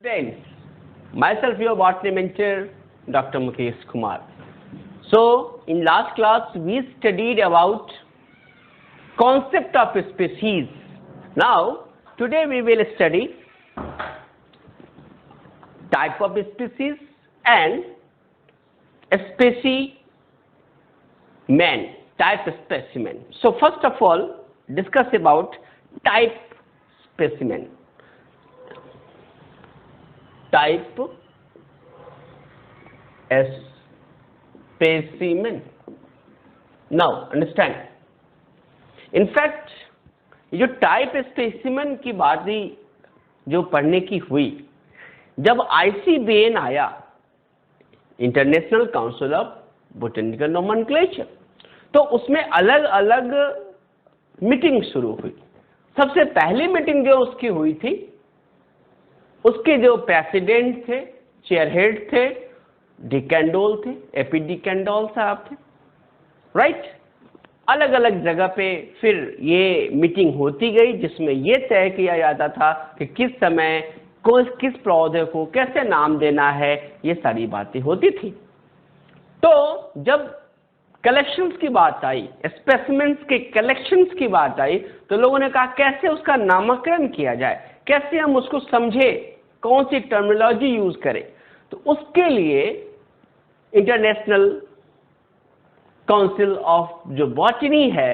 Friends, myself your botany mentor, Dr. Mukesh Kumar. So, in last class we studied about concept of species. Now, today we will study type of species and specimen, type specimen. So, first of all, discuss about type specimen. Type specimen. Now understand. In fact, ये जो type specimen की बात ही जो पढ़ने की हुई, जब ICBN आया, international council of botanical nomenclature, तो उसमें अलग अलग मीटिंग शुरू हुई। सबसे पहली मीटिंग जो उसकी हुई थी, उसके जो प्रेसिडेंट थे, चेयरहेड थे, डिकेंडोल थे, एपी डिकेंडोल साहब थे, राइट। अलग अलग जगह पे फिर ये मीटिंग होती गई, जिसमें ये तय किया जाता था कि किस समय किस पौधे को कैसे नाम देना है, ये सारी बातें होती थी। तो जब कलेक्शंस की बात आई, स्पेसिमेंस के कलेक्शंस की बात आई, तो लोगों ने कहा कैसे उसका नामकरण किया जाए, कैसे हम उसको समझे, कौन सी टर्मिनोलॉजी यूज करें। तो उसके लिए इंटरनेशनल काउंसिल ऑफ जो बॉटनी है,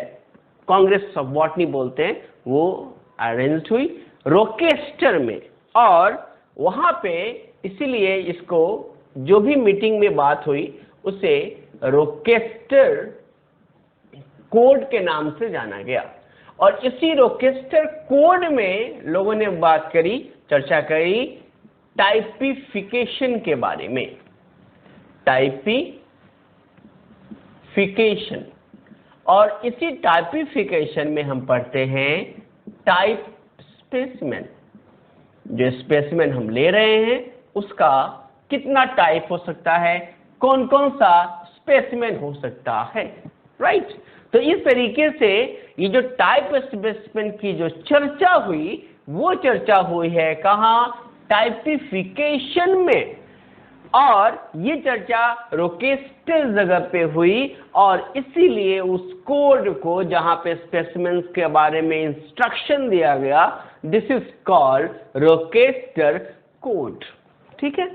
कांग्रेस ऑफ बॉटनी बोलते हैं, वो अरेंज हुई रोकेस्टर में। और वहां पे इसीलिए इसको जो भी मीटिंग में बात हुई उसे रोकेस्टर कोड के नाम से जाना गया। और इसी रोकेस्टर कोड में लोगों ने बात करी, चर्चा करी टाइपिफिकेशन के बारे में। टाइपिफिकेशन, और इसी टाइपिफिकेशन में हम पढ़ते हैं टाइप स्पेसिमेन। जो स्पेसिमेन हम ले रहे हैं उसका कितना टाइप हो सकता है, कौन कौन सा स्पेसिमेन हो सकता है, राइट। तो इस तरीके से ये जो टाइप स्पेसिमेन की जो चर्चा हुई, वो चर्चा हुई है कहाँ, टाइपिफिकेशन में। और ये चर्चा रोकेस्टर जगह पे हुई, और इसीलिए उस कोड को जहां पे स्पेसिमेन्स के बारे में इंस्ट्रक्शन दिया गया, दिस इज कॉल्ड रोकेस्टर कोड। ठीक है,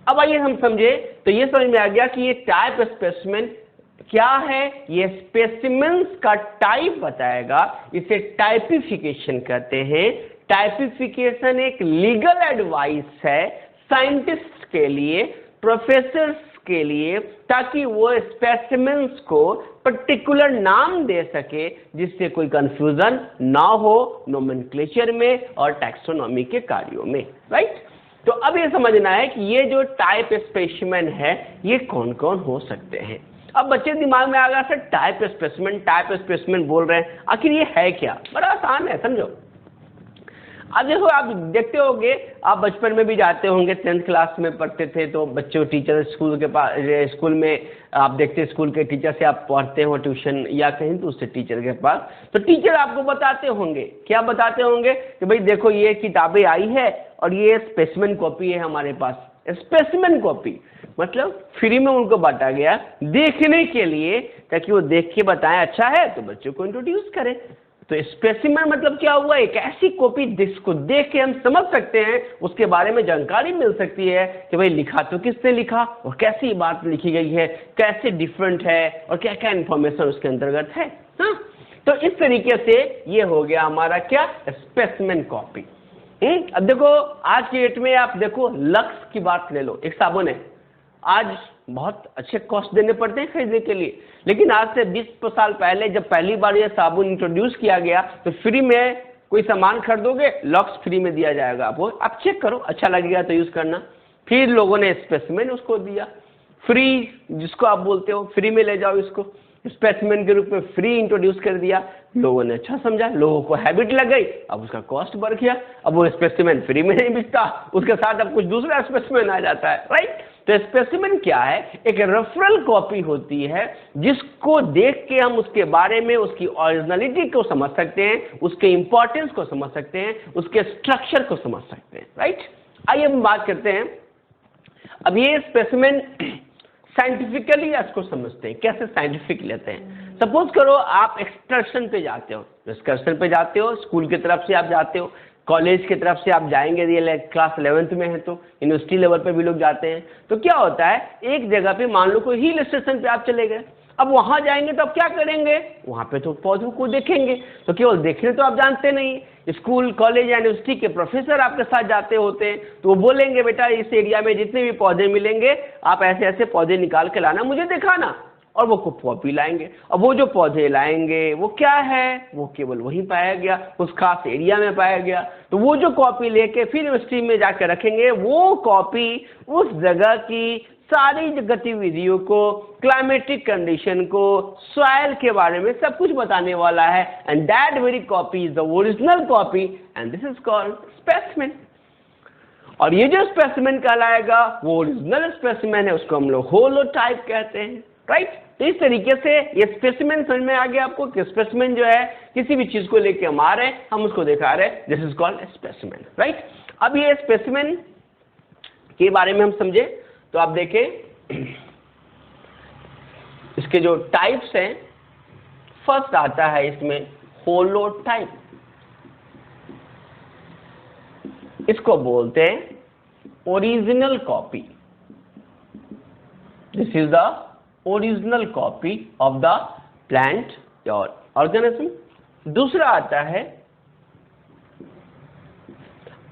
अब आइए हम समझे। तो ये समझ में आ गया कि ये टाइप स्पेसिमेन क्या है, ये स्पेसिमेन्स का टाइप बताएगा, इसे टाइपिफिकेशन कहते हैं। टाइपिफिकेशन एक लीगल एडवाइस है साइंटिस्ट के लिए, प्रोफेसर्स के लिए, ताकि वो स्पेसिमेन्स को पर्टिकुलर नाम दे सके, जिससे कोई कंफ्यूजन ना हो नोमेनक्लेचर में और टैक्सोनॉमी के कार्यों में, राइट। तो अब ये समझना है कि ये जो टाइप स्पेसिमेन है, ये कौन कौन हो सकते हैं। अब बच्चे दिमाग में आ गया सर टाइप स्पेसिमेन बोल रहे हैं, आखिर ये है क्या। बड़ा आसान है, समझो। अब देखो, आप देखते होंगे, आप बचपन में भी जाते होंगे, 10th क्लास में पढ़ते थे, तो बच्चों टीचर स्कूल के पास, स्कूल में आप देखते, स्कूल के टीचर से आप पढ़ते हो ट्यूशन या कहीं दूसरे टीचर के पास, तो टीचर आपको बताते होंगे, क्या बताते होंगे कि भाई देखो ये किताबें आई है और ये स्पेसिमेन कॉपी है हमारे पास। स्पेसिमेन कॉपी मतलब फ्री में उनको बांटा गया देखने के लिए, ताकि वो देख के बताएं अच्छा है तो बच्चों को इंट्रोड्यूस करें। तो स्पेसिमेन मतलब क्या हुआ, एक ऐसी कॉपी जिसको देख के हम समझ सकते हैं, उसके बारे में जानकारी मिल सकती है कि भाई लिखा तो किसने लिखा और कैसी बात लिखी गई है, कैसे डिफरेंट है और क्या क्या इंफॉर्मेशन उसके अंतर्गत है। हाँ, तो इस तरीके से ये हो गया हमारा क्या, स्पेसिमेन कॉपी। अब देखो आज की डेट में आप देखो, लक्स की बात ले लो, एक साबुन है, आज बहुत अच्छे कॉस्ट देने पड़ते हैं खरीदने के लिए, लेकिन आज से 20 साल पहले जब पहली बार ये साबुन इंट्रोड्यूस किया गया, तो फ्री में कोई सामान खरीदोगे, लक्स फ्री में दिया जाएगा आपको, आप चेक करो, अच्छा लगेगा तो यूज करना। फिर लोगों ने स्पेसिमेन उसको दिया फ्री, जिसको आप बोलते हो फ्री में ले जाओ, इसको स्पेसिमेन के रूप में फ्री इंट्रोड्यूस कर दिया। लोगों ने अच्छा समझा, लोगों को हैबिट लग गई, अब उसका कॉस्ट बढ़ गया, अब वो स्पेसिमेन फ्री में नहीं बिकता, उसके साथ अब कुछ दूसरा स्पेसिमेन आ जाता है, राइट। तो स्पेसिमेन क्या है, एक रेफरल कॉपी होती है जिसको देख के हम उसके बारे में, उसकी ओरिजिनलिटी को समझ सकते हैं, उसके इंपॉर्टेंस को समझ सकते हैं, उसके स्ट्रक्चर को समझ सकते हैं, राइट। आइए हम बात करते हैं अब ये स्पेसिमेन साइंटिफिकली इसको समझते हैं, कैसे साइंटिफिक लेते हैं। सपोज करो आप एक्सकर्शन पे जाते हो, एक्सकर्शन पे जाते हो, स्कूल की तरफ से आप जाते हो, कॉलेज की तरफ से आप जाएंगे, ये क्लास 11th में है तो यूनिवर्सिटी लेवल पे भी लोग जाते हैं। तो क्या होता है, एक जगह पे मान लो कोई हिल स्टेशन पे आप चले गए, अब वहां जाएंगे तो आप क्या करेंगे, वहां पे तो पौधों को देखेंगे, तो केवल देखने तो आप जानते नहीं, स्कूल कॉलेज या यूनिवर्सिटी के प्रोफेसर आपके साथ जाते होते हैं, तो वो बोलेंगे बेटा इस एरिया में जितने भी पौधे मिलेंगे आप ऐसे ऐसे पौधे निकाल के लाना, मुझे दिखाना, और वो कॉपी लाएंगे। और वो जो पौधे लाएंगे वो क्या है, वो केवल वहीं पाया गया, उस खास एरिया में पाया गया, तो वो जो कॉपी लेके फिर यूनिवर्सिटी में जाकर रखेंगे, वो कॉपी उस जगह की सारी गतिविधियों को, क्लाइमेटिक कंडीशन को, सॉइल के बारे में सब कुछ बताने वाला है। And that very copy is the original copy and this is called specimen. और ये जो स्पेसिमेन कहलाएगा वो ओरिजिनल स्पेसिमेन है, उसको हम लोग होलोटाइप कहते हैं, राइट। तो इस तरीके से ये स्पेसिमेन समझ में आ गया आपको कि स्पेसिमेन जो है किसी भी चीज को लेके हम आ रहे हैं, हम उसको दिखा रहे हैं, this is called specimen, right. अब ये स्पेसिमेन के बारे में हम समझे तो आप देखें इसके जो टाइप्स हैं, फर्स्ट आता है इसमें होलोटाइप, इसको बोलते हैं original copy, this is the original copy of the plant और ऑर्गेनिज्म। दूसरा आता है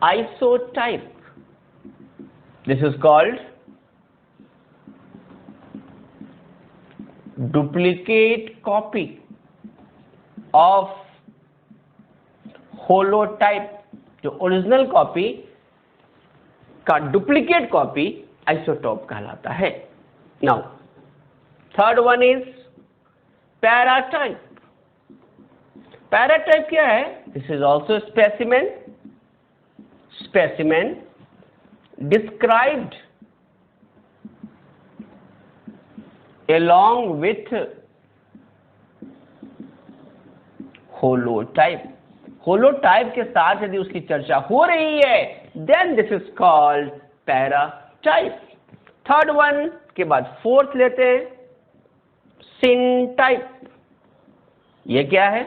isotype, this is called duplicate copy of holotype, जो ओरिजिनल कॉपी का डुप्लीकेट कॉपी आइसोटॉप कहलाता है। Now third one is paratype. Paratype क्या है, this is also specimen, specimen described along with holotype। holotype के साथ यदि उसकी चर्चा हो रही है then this is called paratype। Third one के बाद फोर्थ लेते हैं syntype। ये क्या है,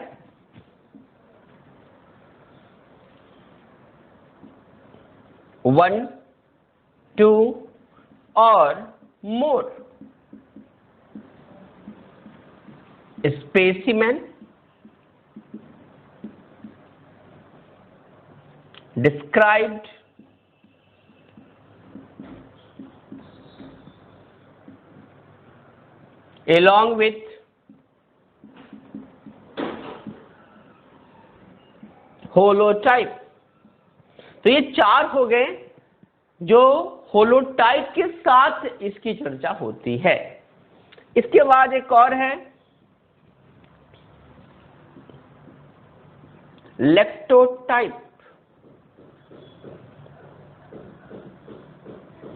वन, टू और मोर specimen described along with holotype। तो ये चार हो गए जो होलोटाइप के साथ इसकी चर्चा होती है। इसके बाद एक और है लेक्टोटाइप,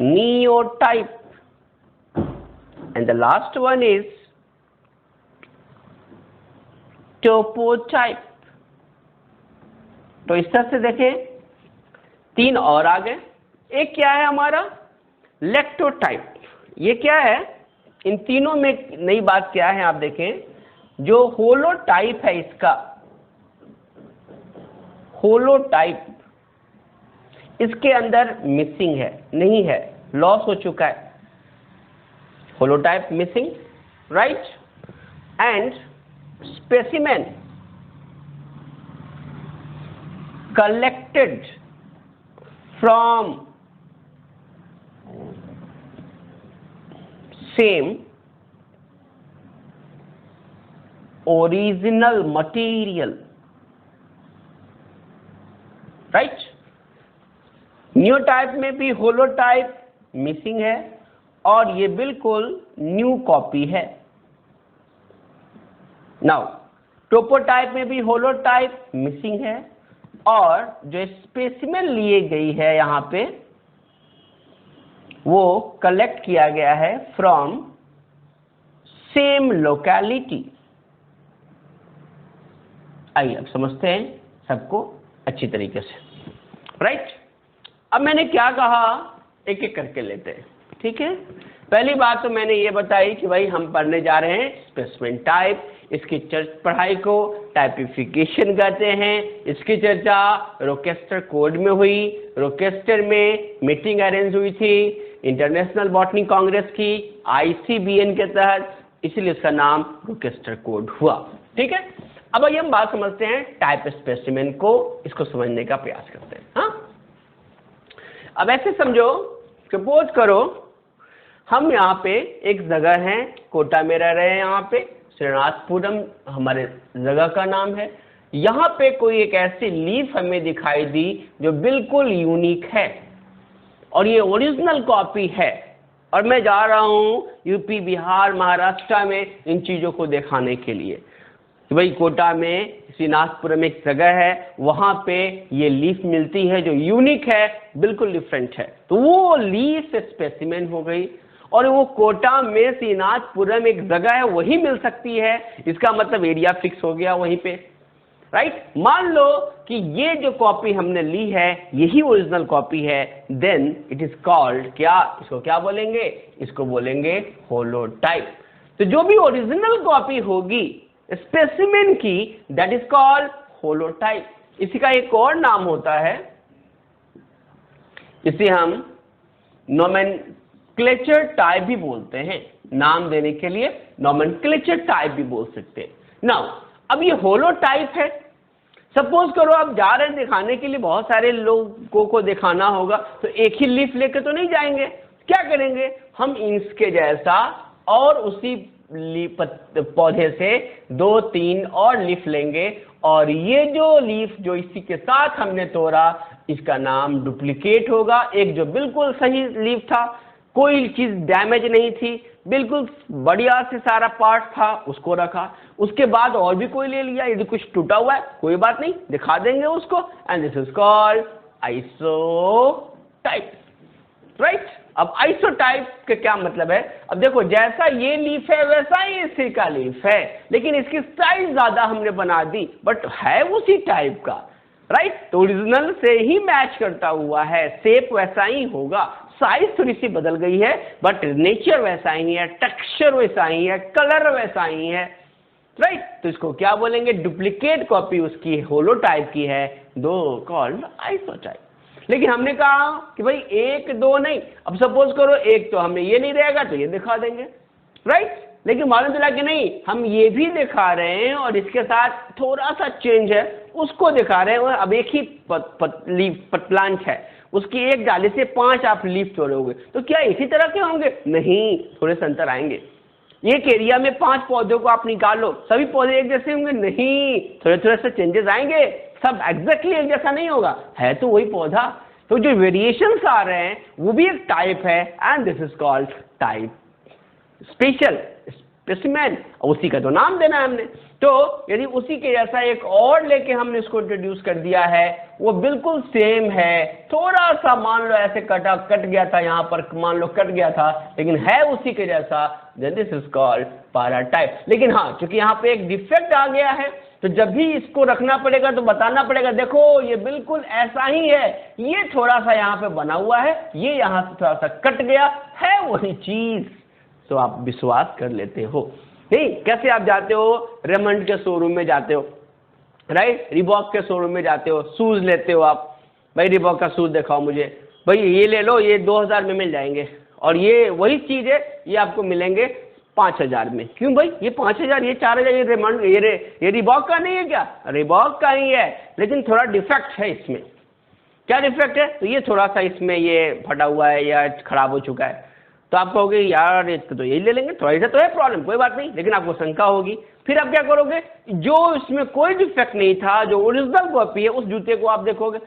neotype, and the last one is topotype। तो इस तरह से देखें तीन और आ गए। एक क्या है हमारा लेक्टोटाइप, ये क्या है, इन तीनों में नई बात क्या है आप देखें, जो होलोटाइप है इसका होलोटाइप इसके अंदर मिसिंग है, नहीं है, लॉस हो चुका है, holotype missing, right. And specimen collected from same original material, right. न्यूटाइप में भी होलोटाइप मिसिंग है और ये बिल्कुल न्यू कॉपी है। नाउ टोपोटाइप में भी होलोटाइप मिसिंग है और जो स्पेसिमेन लिए गई है यहां पे वो कलेक्ट किया गया है फ्रॉम सेम लोकेलिटी। आइए अब समझते हैं सबको अच्छी तरीके से, राइट। अब मैंने क्या कहा, एक एक करके लेते हैं, ठीक है। पहली बात तो मैंने ये बताई कि भाई हम पढ़ने जा रहे हैं स्पेसिमेन टाइप, इसकी पढ़ाई को टाइपिफिकेशन कहते हैं। इसकी चर्चा रोचेस्टर कोड में हुई, रोचेस्टर में मीटिंग अरेंज हुई थी इंटरनेशनल बॉटनी कांग्रेस की ICBN के तहत, इसलिए इसका नाम रोचेस्टर कोड हुआ, ठीक है। अब आइए हम बात समझते हैं टाइप स्पेसिमेन को, इसको समझने का प्रयास करते हैं। हाँ, अब ऐसे समझो, सपोज करो हम यहाँ पे एक जगह है, कोटा में रह रहे हैं, यहाँ पे श्रीनाथपुरम हमारे जगह का नाम है। यहाँ पे कोई एक ऐसी लीफ हमें दिखाई दी जो बिल्कुल यूनिक है और ये ओरिजिनल कॉपी है, और मैं जा रहा हूँ यूपी, बिहार, महाराष्ट्र में इन चीज़ों को दिखाने के लिए कि भाई कोटा में श्रीनाथपुरम एक जगह है, वहाँ पे ये लीफ मिलती है जो यूनिक है, बिल्कुल डिफरेंट है, तो वो लीफ स्पेसिमेन हो गई। और वो कोटा में श्रीनाथपुरम एक जगह है वही मिल सकती है, इसका मतलब एरिया फिक्स हो गया वहीं पे, राइट। मान लो कि ये जो कॉपी हमने ली है यही ओरिजिनल कॉपी है, देन इट इज कॉल्ड क्या, इसको क्या बोलेंगे, इसको बोलेंगे होलोटाइप। तो जो भी ओरिजिनल कॉपी होगी स्पेसिमेन की, दैट इज कॉल्ड होलोटाइप। इसी का एक और नाम होता है, इसे हम नोमेनक्लेचर टाइप भी बोलते हैं, नाम देने के लिए नोमेनक्लेचर टाइप भी बोल सकते हैं। नाउ अब ये होलोटाइप है, सपोज करो आप जा रहे हैं दिखाने के लिए, बहुत सारे लोगों को दिखाना होगा, तो एक ही लीफ लेके तो नहीं जाएंगे, क्या करेंगे हम इसके जैसा और उसी पौधे से 2-3 और लीफ लेंगे, और ये जो लीफ जो इसी के साथ हमने तोड़ा इसका नाम डुप्लीकेट होगा। एक जो बिल्कुल सही लीफ था, कोई चीज डैमेज नहीं थी, बिल्कुल बढ़िया से सारा पार्ट था, उसको रखा। उसके बाद और भी कोई ले लिया, यदि कुछ टूटा हुआ है कोई बात नहीं, दिखा देंगे उसको, and this is called isotype, right. अब आइसोटाइप का क्या मतलब है, अब देखो जैसा ये लीफ है वैसा ही इसी का लीफ है, लेकिन इसकी साइज ज्यादा हमने बना दी, बट है उसी टाइप का, राइट। तो ओरिजिनल से ही मैच करता हुआ है, शेप वैसा ही होगा, साइज थोड़ी सी बदल गई है, बट नेचर वैसा ही है, टेक्सचर वैसा ही है, कलर वैसा ही है, राइट। तो इसको क्या बोलेंगे, डुप्लीकेट कॉपी उसकी होलोटाइप की है, दो कॉल्ड आइसोटाइप। लेकिन हमने कहा कि भाई 1-2 नहीं, अब सपोज करो एक तो हमें ये नहीं रहेगा तो ये दिखा देंगे, राइट। लेकिन मालूम चला कि नहीं, हम ये भी दिखा रहे हैं और इसके साथ थोड़ा सा चेंज है, उसको दिखा रहे हैं। अब एक ही प्लांट है, उसकी एक डाली से 5 आप लीफ तोड़ोगे तो क्या इसी तरह के होंगे, नहीं, थोड़े से अंतर आएंगे। एक एरिया में 5 पौधों को आप निकालो, सभी पौधे एक जैसे होंगे, नहीं, थोड़े थोड़े से चेंजेस आएंगे, सब एग्जैक्टली एक जैसा नहीं होगा, है तो वही पौधा। तो जो वेरिएशंस आ रहे हैं वो भी एक टाइप है, and this is called type special specimen, उसी का तो नाम देना है हमने। तो यदि उसी के जैसा एक और लेके हमने इसको इंट्रोड्यूस कर दिया है, वो बिल्कुल सेम है, थोड़ा सा मान लो ऐसे कट गया था, यहाँ पर मान लो कट गया था, लेकिन है उसी के जैसा, then this is called paratype. लेकिन हाँ, क्योंकि यहाँ पे एक डिफेक्ट आ गया है, तो जब भी इसको रखना पड़ेगा तो बताना पड़ेगा, देखो ये बिल्कुल ऐसा ही है, ये थोड़ा सा यहाँ पे बना हुआ है, ये यहाँ से थोड़ा सा कट गया है, वही चीज। तो आप विश्वास कर लेते हो। नहीं, कैसे आप जाते हो रेमंड के शोरूम में जाते हो, राइट, रिबॉक के शोरूम में जाते हो, शूज लेते हो आप, भाई रिबॉक का शूज दिखाओ मुझे, भाई ये ले लो, ये 2000 में मिल जाएंगे, और ये वही चीज है, ये आपको मिलेंगे 5000 में। क्यों भाई, ये 5000, ये 4000, ये रेमंड, ये रिबॉक का नहीं है क्या, रिबॉक का ही है, लेकिन थोड़ा डिफेक्ट है इसमें। क्या डिफेक्ट है, तो ये थोड़ा सा इसमें ये फटा हुआ है या खराब हो चुका है, तो आप कहोगे यार इसको तो यही ले लेंगे, थोड़ा सा तो है प्रॉब्लम, कोई बात नहीं, लेकिन आपको शंका होगी। फिर आप क्या करोगे, जो इसमें कोई डिफेक्ट नहीं था, जो ओरिजिनल कॉपी है, उस जूते को आप देखोगे,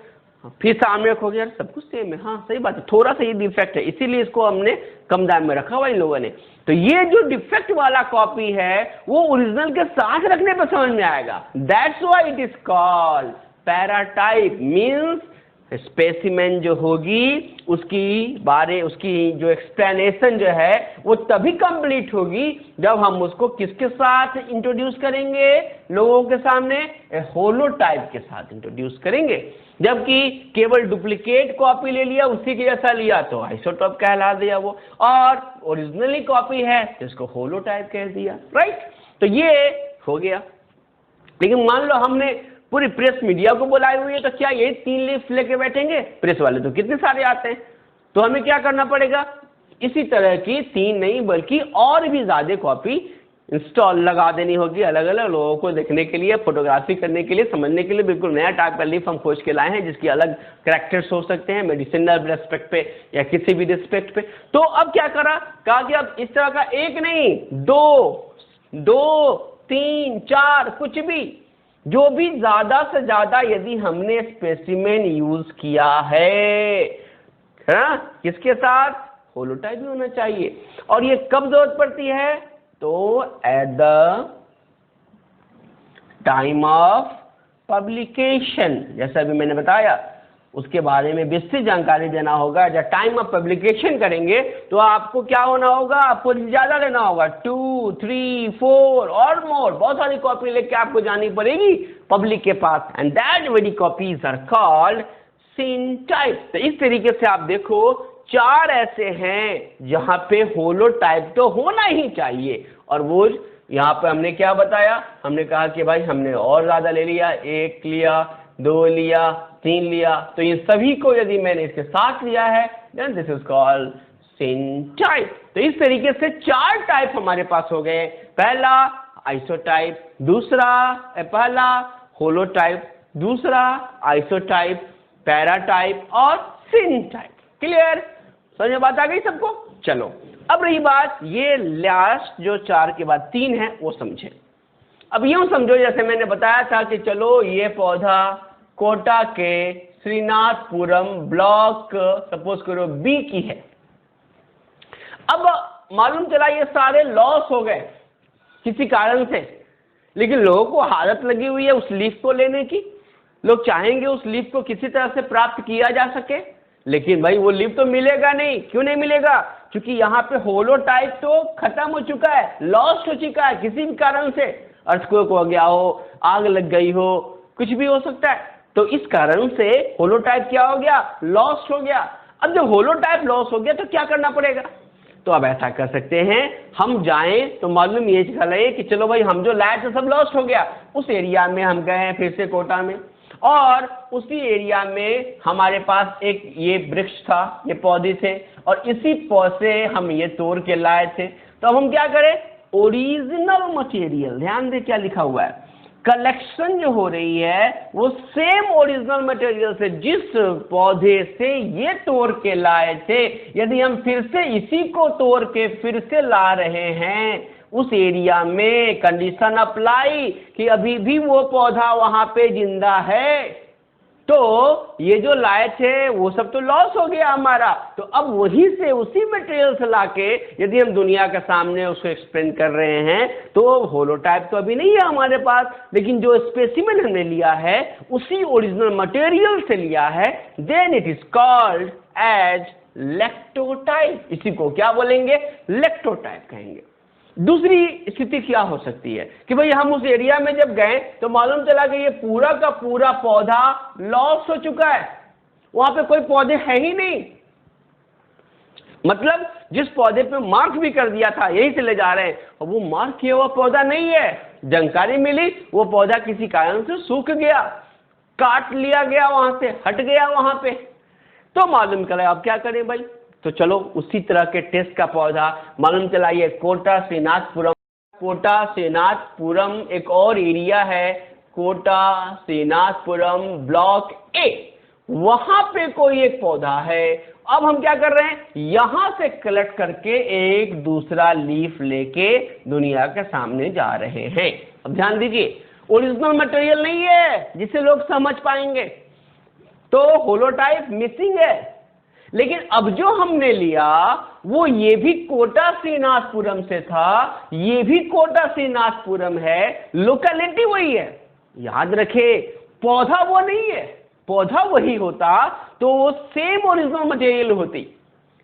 फिर सामने रखोगे, यार सब कुछ सेम है, हाँ सही बात है, थोड़ा सा ये डिफेक्ट है, इसीलिए इसको हमने कम दाम में रखा हुआ इन लोगों ने। तो ये जो डिफेक्ट वाला कॉपी है वो ओरिजिनल के साथ रखने पर समझ में आएगा, that's why it is called paratype, means specimen जो होगी उसकी जो एक्सप्लेनेशन जो है वो तभी कंप्लीट होगी जब हम उसको किसके साथ इंट्रोड्यूस करेंगे लोगों के सामने, होलोटाइप के साथ इंट्रोड्यूस करेंगे। जबकि केवल डुप्लीकेट कॉपी ले लिया, उसी के जैसा लिया तो आइसोटोप कहला दिया वो, और ओरिजिनली कॉपी है तो इसको होलोटाइप कह दिया, राइट। तो ये हो गया। लेकिन मान लो हमने पूरी प्रेस मीडिया को बुलाई हुई है, तो क्या ये 3 लीफ लेके बैठेंगे? प्रेस वाले तो कितने सारे आते हैं, तो हमें क्या करना पड़ेगा, इसी तरह की 3 नहीं बल्कि और भी ज्यादा कॉपी इंस्टॉल लगा देनी होगी अलग अलग लोगों को देखने के लिए, फोटोग्राफी करने के लिए, समझने के लिए। बिल्कुल नया टाइप का लीफ हम खोज के लाए हैं जिसकी अलग कैरेक्टर्स हो सकते हैं मेडिसिनल रेस्पेक्ट पे या किसी भी रिस्पेक्ट पे। तो अब क्या कहा कि अब इस तरह का एक नहीं, 2, 3, 4 कुछ भी, जो भी ज्यादा से ज्यादा यदि हमने स्पेसिमेन यूज किया है, किसके साथ, होलोटाइप भी होना चाहिए। और ये कब जरूरत पड़ती है, तो at the time of publication, जैसा अभी मैंने बताया उसके बारे में विस्तृत जानकारी देना होगा। जब टाइम ऑफ पब्लिकेशन करेंगे तो आपको क्या होना होगा, आपको ज्यादा लेना होगा, 2, 3, 4 और मोर, बहुत सारी कॉपी लेके आपको जानी पड़ेगी पब्लिक के पास, and that very copies are called syntype. तो इस तरीके से आप देखो 4 ऐसे हैं जहां पे होलोटाइप तो होना ही चाहिए। और वो यहाँ पे हमने क्या बताया, हमने कहा कि भाई हमने और ज्यादा ले लिया, 1 लिया, 2 लिया, 3 लिया, तो इन सभी को यदि मैंने इसके साथ लिया है then this is called syntype. तो इस तरीके से 4 टाइप हमारे पास हो गए, पहला आइसोटाइप, पहला होलोटाइप, दूसरा आइसोटाइप, पैराटाइप और सिनटाइप। क्लियर, समझ में बात आ गई सबको? चलो अब रही बात ये लास्ट जो 4 के बाद 3 है वो समझे। अब यूं समझो जैसे मैंने बताया था कि चलो ये पौधा कोटा के श्रीनाथपुरम ब्लॉक सपोज करो बी की है। अब मालूम चला ये सारे लॉस हो गए किसी कारण से, लेकिन लोगों को आदत लगी हुई है उस लीफ को लेने की, लोग चाहेंगे उस लीफ को किसी तरह से प्राप्त किया जा सके, लेकिन भाई वो लीफ तो मिलेगा नहीं। क्यों नहीं मिलेगा? क्योंकि यहाँ पे होलोटाइप तो खत्म हो चुका है, लॉस्ट हो चुका है किसी भी कारण से, अर्थक्वेक हो गया हो, आग लग गई हो, कुछ भी हो सकता है। तो इस कारण से होलोटाइप क्या हो गया, लॉस्ट हो गया। अब जब होलोटाइप लॉस हो गया तो क्या करना पड़ेगा? तो अब ऐसा कर सकते हैं, हम जाएं तो मालूम ये चले कि चलो भाई हम जो लाए थे सब लॉस्ट हो गया, उस एरिया में हम गए हैं फिर से कोटा में, और उसी एरिया में हमारे पास एक ये वृक्ष था, ये पौधे थे, और इसी पौधे से हम ये तोड़ के लाए थे। तो अब हम क्या करें, ओरिजिनल मटेरियल, ध्यान दे क्या लिखा हुआ है, कलेक्शन जो हो रही है वो सेम ओरिजिनल मटेरियल से, जिस पौधे से ये तोड़ के लाए थे, यदि हम फिर से इसी को तोड़ के फिर से ला रहे हैं उस एरिया में, कंडीशन अप्लाई कि अभी भी वो पौधा वहां पे जिंदा है, तो ये जो लाए थे वो सब तो लॉस हो गया हमारा। तो अब वहीं से उसी मटेरियल से लाके यदि हम दुनिया के सामने उसको एक्सप्लेन कर रहे हैं तो होलोटाइप तो अभी नहीं है हमारे पास, लेकिन जो स्पेसिमेन हमने लिया है उसी ओरिजिनल मटेरियल से लिया है, then it is called as lectotype. इसी को क्या बोलेंगे, लेक्टोटाइप कहेंगे। दूसरी स्थिति क्या हो सकती है कि भाई हम उस एरिया में जब गए तो मालूम चला कि ये पूरा का पूरा पौधा लॉस हो चुका है, वहां पे कोई पौधे है ही नहीं, मतलब जिस पौधे पे मार्क भी कर दिया था यही से ले जा रहे हैं और वो मार्क किया हुआ पौधा नहीं है। जानकारी मिली वो पौधा किसी कारण से सूख गया, काट लिया गया, वहां से हट गया वहां पे। तो मालूम चला अब क्या करें भाई, तो चलो उसी तरह के टेस्ट का पौधा मालूम चला ये कोटा श्रीनाथपुरम, कोटा श्रीनाथपुरम एक और एरिया है, कोटा श्रीनाथपुरम ब्लॉक ए, वहां पे कोई एक पौधा है। अब हम क्या कर रहे हैं, यहां से कलेक्ट करके एक दूसरा लीफ लेके दुनिया के सामने जा रहे हैं। अब ध्यान दीजिए, ओरिजिनल मटेरियल नहीं है जिसे लोग समझ पाएंगे, तो होलोटाइप मिसिंग है। लेकिन अब जो हमने लिया वो ये भी कोटा श्रीनाथपुरम से था, ये भी कोटा श्रीनाथपुरम है, लोकेलिटी वही है। याद रखे पौधा वो नहीं है, पौधा वही होता तो वो सेम ओरिजिनल मटेरियल होती,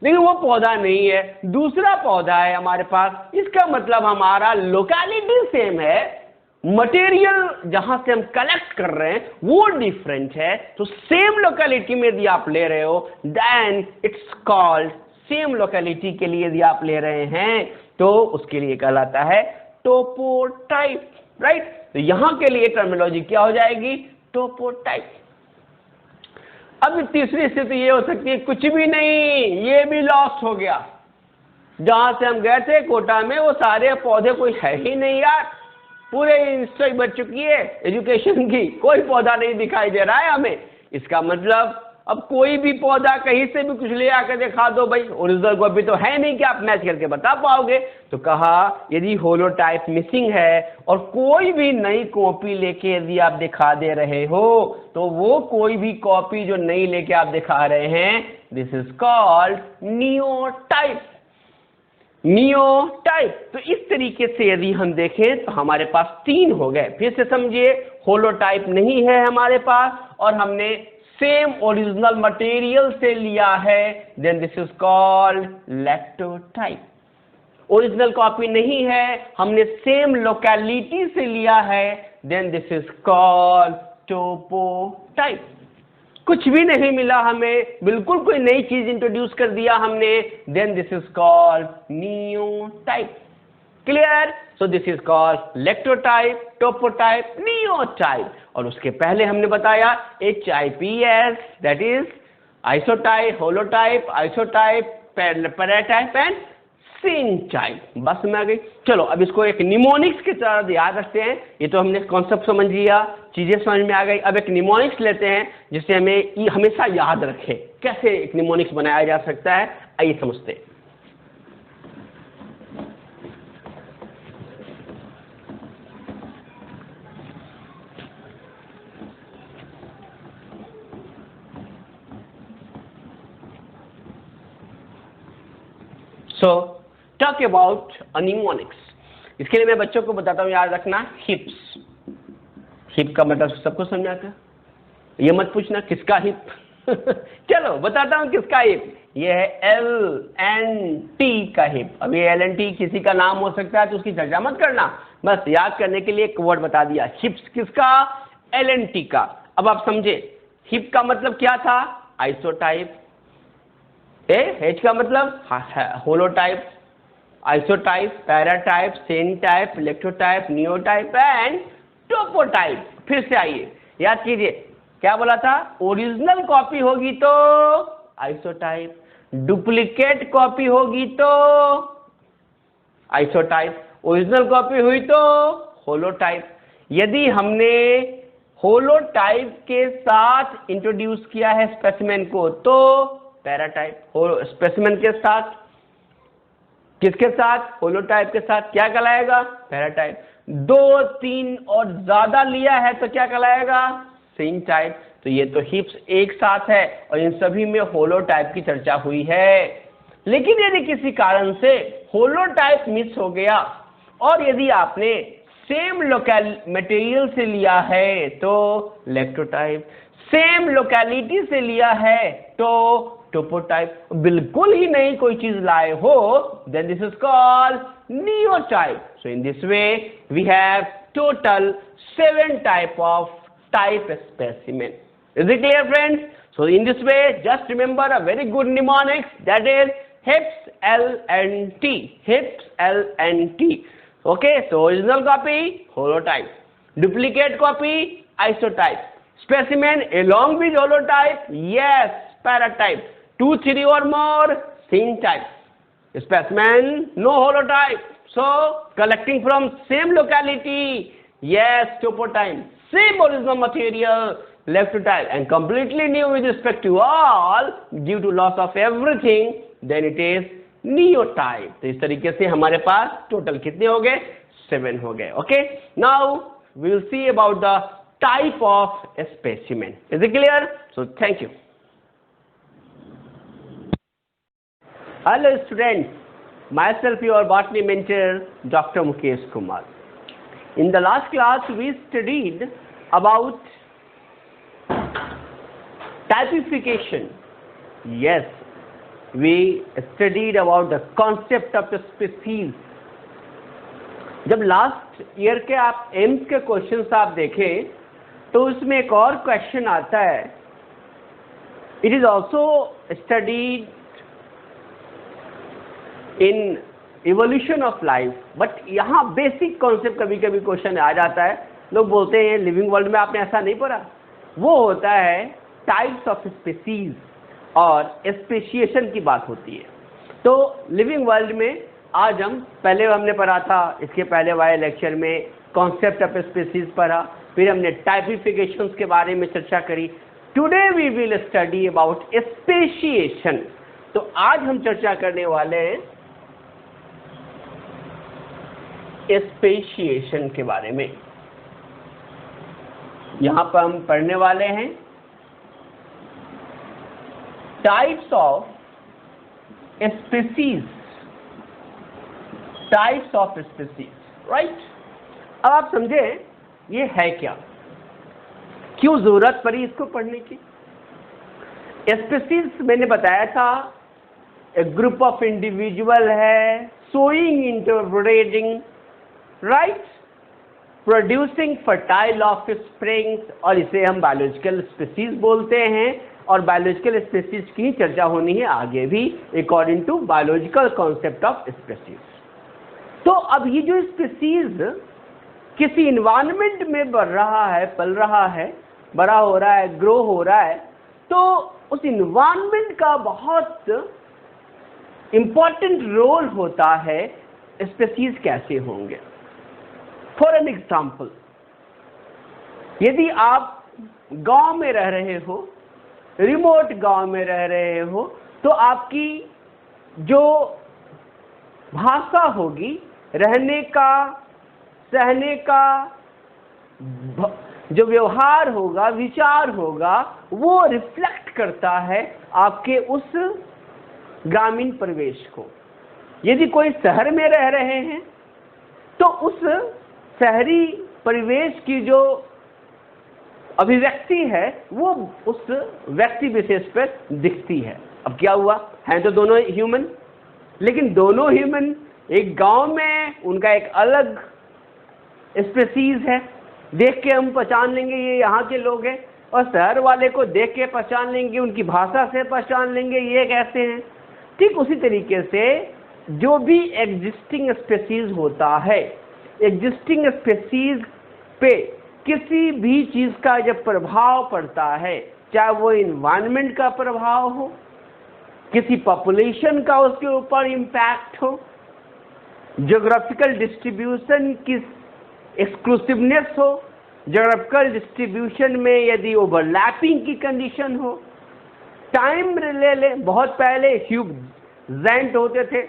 लेकिन वो पौधा नहीं है, दूसरा पौधा है हमारे पास। इसका मतलब हमारा लोकेलिटी सेम है, मटेरियल जहां से हम कलेक्ट कर रहे हैं वो डिफरेंट है। तो सेम लोकेलिटी में यदि आप ले रहे हो then it's called, same locality के लिए यदि आप ले रहे हैं तो उसके लिए कहलाता है टोपोटाइप, राइट। तो यहां के लिए टर्मिनोलॉजी क्या हो जाएगी? टोपोटाइप। अब तीसरी स्थिति ये हो सकती है कुछ भी नहीं, ये भी लॉस्ट हो गया। जहां से हम गए थे कोटा में वो सारे पौधे कोई है ही नहीं यार, पूरे हिस्ट्री बच चुकी है एजुकेशन की, कोई पौधा नहीं दिखाई दे रहा है हमें। इसका मतलब अब कोई भी पौधा कहीं से भी कुछ ले आकर दिखा दो भाई, ओरिजिनल कॉपी तो है नहीं कि आप मैच करके बता पाओगे। तो कहा यदि होलोटाइप मिसिंग है और कोई भी नई कॉपी लेके यदि आप दिखा दे रहे हो तो वो कोई भी कॉपी जो नई लेके आप दिखा रहे हैं, दिस इज कॉल्ड नियोटाइप। नियोटाइप। तो इस तरीके से यदि हम देखें तो हमारे पास 3 हो गए। फिर से समझिए, होलोटाइप नहीं है हमारे पास और हमने सेम ओरिजिनल मटेरियल से लिया है, then this is called lectotype. Original copy नहीं है, हमने सेम लोकेलिटी से लिया है, then this is called topotype. कुछ भी नहीं मिला हमें, बिल्कुल कोई नई चीज इंट्रोड्यूस कर दिया हमने, then this is called neotype. Clear? So this is called lectotype, topotype, neotype. और उसके पहले हमने बताया HIPS, that is isotype, holotype, isotype, paratype and syntype. बस में आ गई। चलो अब इसको एक निमोनिक्स के तरह याद रखते हैं। ये तो हमने कॉन्सेप्ट समझ लिया, चीजें समझ में आ गई। अब एक निमोनिक्स लेते हैं जिससे हमें हमेशा याद रखे कैसे एक निमोनिक्स बनाया जा सकता है। आइए समझते हैं। So talk about mnemonics. इसके लिए मैं बच्चों को बताता हूं, याद रखना हिप्स। हिप का मतलब सबको समझ आता है, ये मत पूछना किसका हिप चलो बताता हूं किसका हिप। ये है LNT का हिप। अब ये LNT किसी का नाम हो सकता है तो उसकी चर्चा मत करना, बस याद करने के लिए एक वर्ड बता दिया। हिप्स किसका? LNT का। अब आप समझे हिप का मतलब क्या था? आइसोटाइप। H का मतलब holotype, isotype, paratype, syntype, electrotype, neotype and topotype. फिर से आइए याद कीजिए, क्या बोला था? ओरिजिनल कॉपी होगी तो आइसोटाइप, डुप्लीकेट कॉपी होगी तो आइसोटाइप, ओरिजिनल कॉपी हुई तो होलोटाइप। यदि हमने होलोटाइप के साथ इंट्रोड्यूस किया है स्पेसिमेन को तो पैराटाइप। स्पेसिमेन के साथ, किसके साथ? होलोटाइप के साथ क्या कहलाएगा? पैराटाइप। 2, 3 और ज्यादा लिया है तो क्या कहलाएगा? सिनटाइप। तो ये तो हिप्स एक साथ है और इन सभी में होलोटाइप की चर्चा हुई है। लेकिन यदि किसी कारण से होलोटाइप मिस हो गया और यदि आपने सेम लोकल मटेरियल से लिया है तो लेक्टोटाइप, सेम लोकेलिटी से लिया है तो टोपोटाइप, बिल्कुल ही नहीं कोई चीज लाए हो then this is called neotype. So in this way we have total 7 type of type specimen. Is it clear friends? So in this way just remember a very good mnemonics, that is HIPS LNT. HIPS LNT. Okay, so original copy holotype, duplicate copy isotype, specimen along with holotype, yes, paratype, 2, 3 or more syntype, specimen no holotype, so collecting from same locality, yes, topotype, same original material, lectotype, and completely new with respect to all due to loss of everything, then it is neotype. तो इस तरीके से हमारे पास total कितने हो गए? 7 हो गए. Okay, now we will see about the type of a specimen. Is it clear? So thank you. Hello students, myself your botany mentor Dr. Mukesh Kumar. In the last class we studied about Typification. Yes, we studied about the concept of the species. जब last year के आप AIIMS के questions आप देखें तो उसमें एक और क्वेश्चन आता है. It is also studied in evolution of life, but यहाँ बेसिक कॉन्सेप्ट कभी कभी क्वेश्चन आ जाता है. लोग बोलते हैं लिविंग वर्ल्ड में आपने ऐसा नहीं पढ़ा. वो होता है टाइप्स ऑफ स्पीसीज और स्पेशिएशन की बात होती है. तो लिविंग वर्ल्ड में आज हम पहले हमने पढ़ा था, इसके पहले वाले लेक्चर में कॉन्सेप्ट ऑफ स्पीसीज पढ़ा, फिर हमने टाइपिफिकेशंस के बारे में चर्चा करी. Today we will study about speciation. तो आज हम चर्चा करने वाले हैं स्पेशिएशन के बारे में. यहां पर हम पढ़ने वाले हैं types of species. Types of species, right. अब आप समझे ये है क्या, क्यों जरूरत पड़ी इसको पढ़ने की. स्पीसीज मैंने बताया था एक ग्रुप ऑफ इंडिविजुअल है, showing, interbreeding, right, producing fertile offsprings, और इसे हम बायोलॉजिकल स्पीसीज बोलते हैं. और बायोलॉजिकल स्पीसीज की चर्चा होनी है आगे भी according to biological concept of species. तो अब ये जो स्पीसीज किसी इन्वायरमेंट में बढ़ रहा है, पल रहा है, बड़ा हो रहा है, ग्रो हो रहा है, तो उस इन्वायरमेंट का बहुत इंपॉर्टेंट रोल होता है स्पीसीज कैसे होंगे. फॉर एन एग्जाम्पल, यदि आप गांव में रह रहे हो, रिमोट गांव में रह रहे हो, तो आपकी जो भाषा होगी, रहने का, सहने का जो व्यवहार होगा, विचार होगा, वो रिफ्लेक्ट करता है आपके उस ग्रामीण परिवेश को. यदि कोई शहर में रह रहे हैं तो उस शहरी परिवेश की जो अभिव्यक्ति है वो उस व्यक्ति विशेष पर दिखती है. अब क्या हुआ, हैं तो दोनों ह्यूमन, लेकिन दोनों ह्यूमन एक गांव में उनका एक अलग स्पीसीज है, देख के हम पहचान लेंगे ये यहाँ के लोग हैं, और शहर वाले को देख के पहचान लेंगे, उनकी भाषा से पहचान लेंगे ये कैसे हैं. ठीक उसी तरीके से जो भी एग्जिस्टिंग स्पीसीज होता है, एग्जिस्टिंग स्पीसीज पे किसी भी चीज का जब प्रभाव पड़ता है, चाहे वो इन्वायरमेंट का प्रभाव हो, किसी पॉपुलेशन का उसके ऊपर इम्पैक्ट हो, ज्योग्राफिकल डिस्ट्रीब्यूशन की एक्सक्लूसिवनेस हो, ज्योग्राफिकल डिस्ट्रीब्यूशन में यदि ओवरलैपिंग की कंडीशन हो, टाइम ले ले. बहुत पहले ह्यूब जैंट होते थे,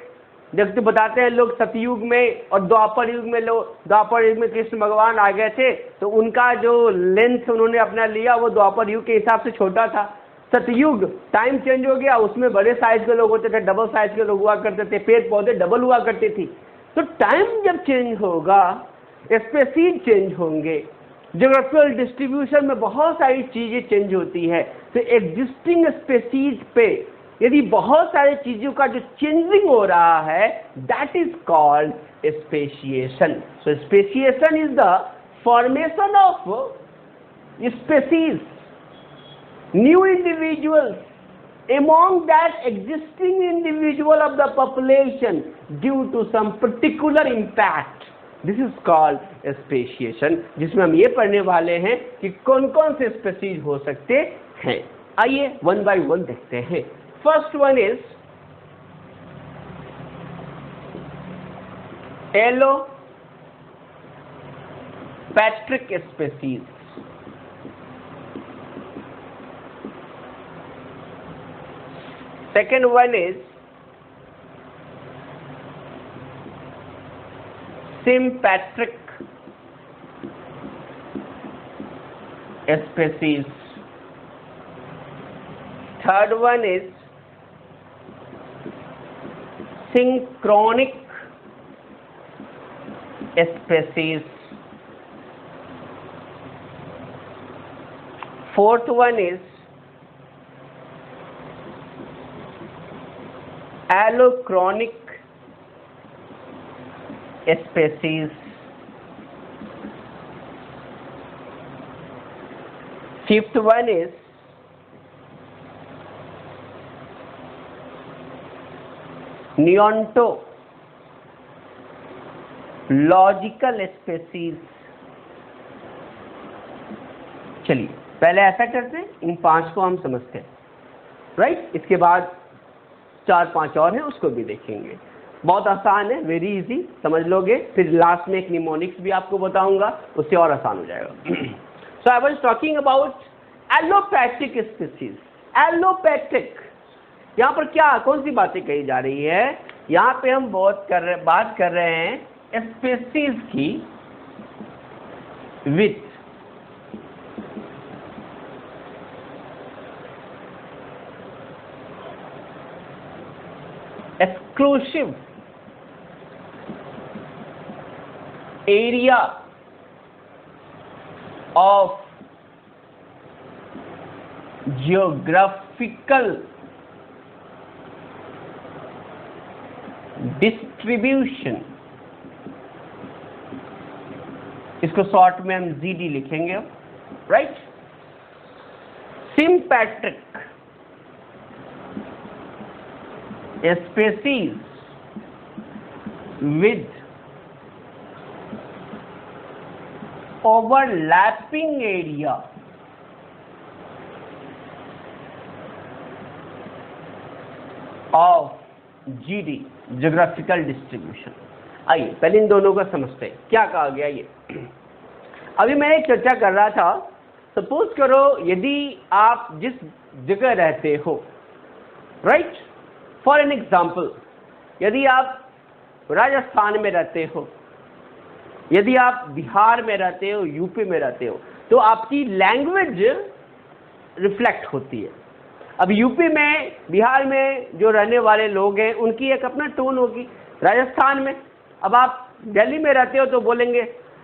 जब बताते हैं लोग सतयुग में और द्वापर युग में, लोग द्वापर युग में कृष्ण भगवान आ गए थे तो उनका जो लेंथ उन्होंने अपना लिया वो द्वापर युग के हिसाब से छोटा था. सतयुग टाइम चेंज हो गया, उसमें बड़े साइज के लोग होते थे, डबल साइज के लोग हुआ करते थे, पेड़ पौधे डबल हुआ करते थी. तो टाइम जब चेंज होगा, स्पीसीज चेंज होंगे, ज्योग्राफिकल डिस्ट्रीब्यूशन में बहुत सारी चीजें चेंज होती है. तो एग्जिस्टिंग स्पीसीज पे यदि बहुत सारी चीजों का जो चेंजिंग हो रहा है, that is called speciation. So speciation is the formation of species, new individuals among that existing individual of the population due to some particular impact. This is called speciation, जिसमें हम ये पढ़ने वाले हैं कि कौन कौन से स्पीसीज हो सकते हैं. आइए वन बाय वन देखते हैं. First one is allopatric species. Second one is sympatric species. Third one is synchronic species. Fourth one is allochronic species, fifth one is neontological species. चलिए पहले ऐसा करते हैं, इन 5 को हम समझते हैं, राइट। इसके बाद 4-5 और हैं, उसको भी देखेंगे। बहुत आसान है, वेरी इजी, समझ लोगे। फिर लास्ट में एक निमोनिक्स भी आपको बताऊंगा, उससे और आसान हो जाएगा। So I was talking about allopathic species. Allopathic, यहाँ पर क्या कौन सी बातें कही जा रही है? यहाँ पे हम बात कर रहे हैं स्पीसीज की with exclusive area of geographical distribution, इसको शॉर्ट में हम ZD लिखेंगे, right. Sympatric species with overlapping area of GD, geographical distribution। आइए पहले इन दोनों को समझते हैं, क्या कहा गया ये। अभी मैं एक चर्चा कर रहा था, सपोज करो यदि आप जिस जगह रहते हो, राइट, फॉर एन एग्जाम्पल, यदि आप राजस्थान में रहते हो, यदि आप बिहार में रहते हो, यूपी में रहते हो, तो आपकी लैंग्वेज रिफ्लेक्ट होती है। अब यूपी में, बिहार में जो रहने वाले लोग हैं, उनकी एक अपना टोन होगी। राजस्थान में, अब आप दिल्ली में रहते हो तो बोलेंगे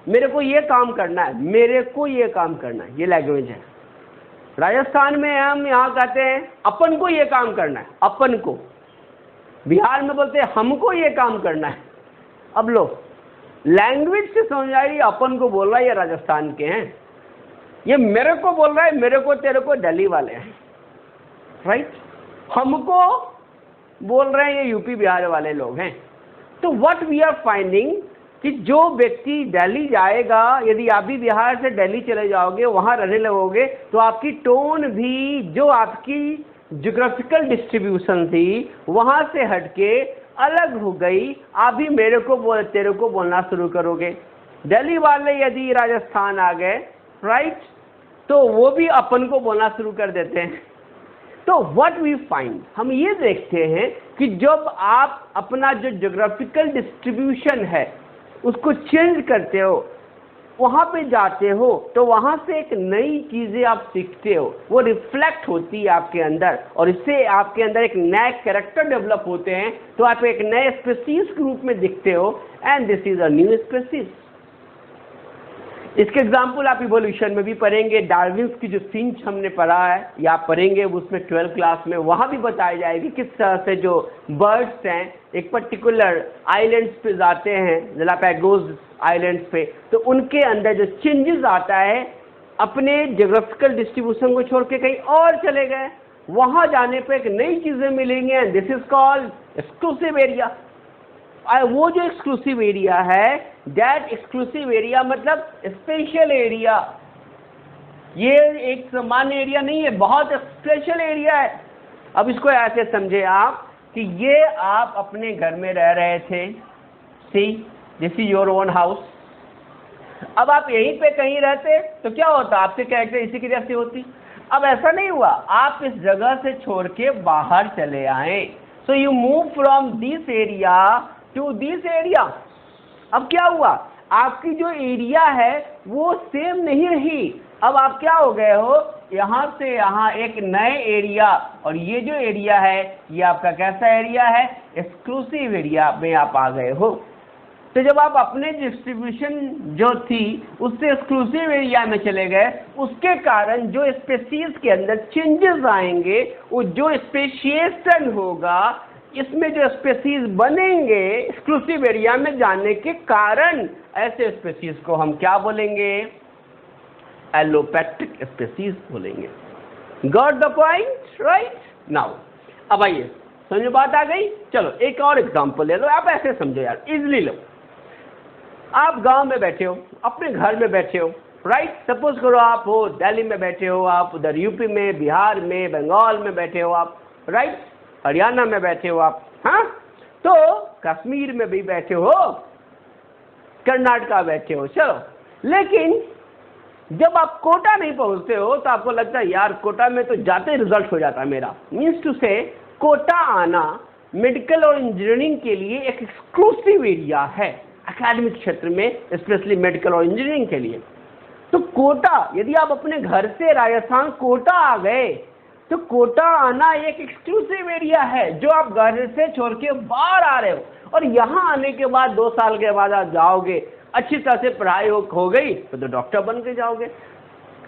मेरे को ये काम करना है, मेरे को ये काम करना है, ये लैंग्वेज है। राजस्थान में हम यहाँ कहते हैं अपन को ये काम करना है, अपन को। बिहार में बोलते हैं हमको ये काम करना है। अब लो, लैंग्वेज से समझ आई अपन को बोल रहा है ये राजस्थान के हैं, ये मेरे को बोल रहा है मेरे को, तेरे को दिल्ली वाले हैं, राइट। हमको बोल रहे हैं ये यूपी बिहार वाले लोग हैं। तो व्हाट वी आर फाइंडिंग कि जो व्यक्ति दिल्ली जाएगा, यदि आप भी बिहार से दिल्ली चले जाओगे, वहां रहने लगोगे, तो आपकी टोन भी, जो आपकी ज्योग्राफिकल डिस्ट्रीब्यूशन थी, वहां से हटके अलग हो गई। आप भी मेरे को तेरे को बोलना शुरू करोगे। दिल्ली वाले यदि राजस्थान आ गए, राइट, तो वो भी अपन को बोलना शुरू कर देते हैं। तो व्हाट वी फाइंड, हम ये देखते हैं कि जब आप अपना जो ज्योग्राफिकल डिस्ट्रीब्यूशन है उसको चेंज करते हो, वहाँ पे जाते हो, तो वहाँ से एक नई चीज़ें आप सीखते हो, वो रिफ्लेक्ट होती है आपके अंदर, और इससे आपके अंदर एक नए कैरेक्टर डेवलप होते हैं। तो आप एक नए स्पीसीज के रूप में दिखते हो, and this is a new species. इसके एग्जाम्पल आप इवोल्यूशन में भी पढ़ेंगे। डार्विन्स की जो फिंच हमने पढ़ा है, या आप पढ़ेंगे उसमें 12th क्लास में, वहाँ भी बताई जाएगी किस तरह से जो बर्ड्स हैं एक पर्टिकुलर आइलैंड्स पे जाते हैं, गैलापागोस आइलैंड्स पे, तो उनके अंदर जो चेंजेस आता है, अपने ज्योग्राफिकल डिस्ट्रीब्यूशन को छोड़ के कहीं और चले गए, वहाँ जाने पे एक नई चीज़ें मिलेंगी, and this is called exclusive area. वो जो एक्सक्लूसिव एरिया है, दैट एक्सक्लूसिव एरिया मतलब स्पेशल एरिया, ये एक सामान्य एरिया नहीं है, बहुत स्पेशल एरिया है। अब इसको ऐसे समझे आप कि ये आप अपने घर में रह रहे थे, see this is your own house. अब आप यहीं पे कहीं रहते तो क्या होता, आपसे कैरेक्टर इसी की जैसी होती। अब ऐसा नहीं हुआ, आप इस जगह से छोड़ के बाहर चले आए, so you move from this area to this area. अब क्या हुआ, आपकी जो एरिया है वो सेम नहीं रही। अब आप क्या हो गए हो, यहाँ से यहाँ एक नए एरिया, और ये जो एरिया है ये आपका कैसा एरिया है, एक्सक्लूसिव एरिया में आप आ गए हो। तो जब आप अपने डिस्ट्रीब्यूशन जो थी उससे एक्सक्लूसिव एरिया में चले गए, उसके कारण जो स्पेसीज के अंदर चेंजेस आएंगे, वो जो स्पेशिएशन होगा, इसमें जो स्पेसीज बनेंगे एक्सक्लूसिव एरिया में जाने के कारण, ऐसे स्पेसीज को हम क्या बोलेंगे? एलोपैट्रिक स्पेसीज बोलेंगे। Got the point, right? Now अब आइए, समझो बात आ गई। चलो एक और एग्जांपल ले लो, आप ऐसे समझो यार, इजली लो। आप गांव में बैठे हो, अपने घर में बैठे हो, राइट? सपोज करो आप हो दिल्ली में बैठे हो, आप उधर यूपी में, बिहार में, बंगाल में बैठे हो आप, राइट? हरियाणा में बैठे हो आप, हाँ? तो कश्मीर में भी बैठे हो, कर्नाटका बैठे हो, चलो। लेकिन जब आप कोटा नहीं पहुंचते हो तो आपको लगता है यार कोटा में तो जाते ही रिजल्ट हो जाता है मेरा। मीन्स टू से कोटा आना मेडिकल और इंजीनियरिंग के लिए एक एक्सक्लूसिव एरिया है एकेडमिक क्षेत्र में, स्पेशली मेडिकल और इंजीनियरिंग के लिए। तो कोटा, यदि आप अपने घर से राजस्थान कोटा आ गए तो कोटा आना एक एक्सक्लूसिव एरिया है जो आप घर से छोड़ के बाहर आ रहे हो, और यहाँ आने के बाद 2 साल के बाद आप जाओगे, अच्छी तरह से पढ़ाई हो गई तो डॉक्टर बन के जाओगे।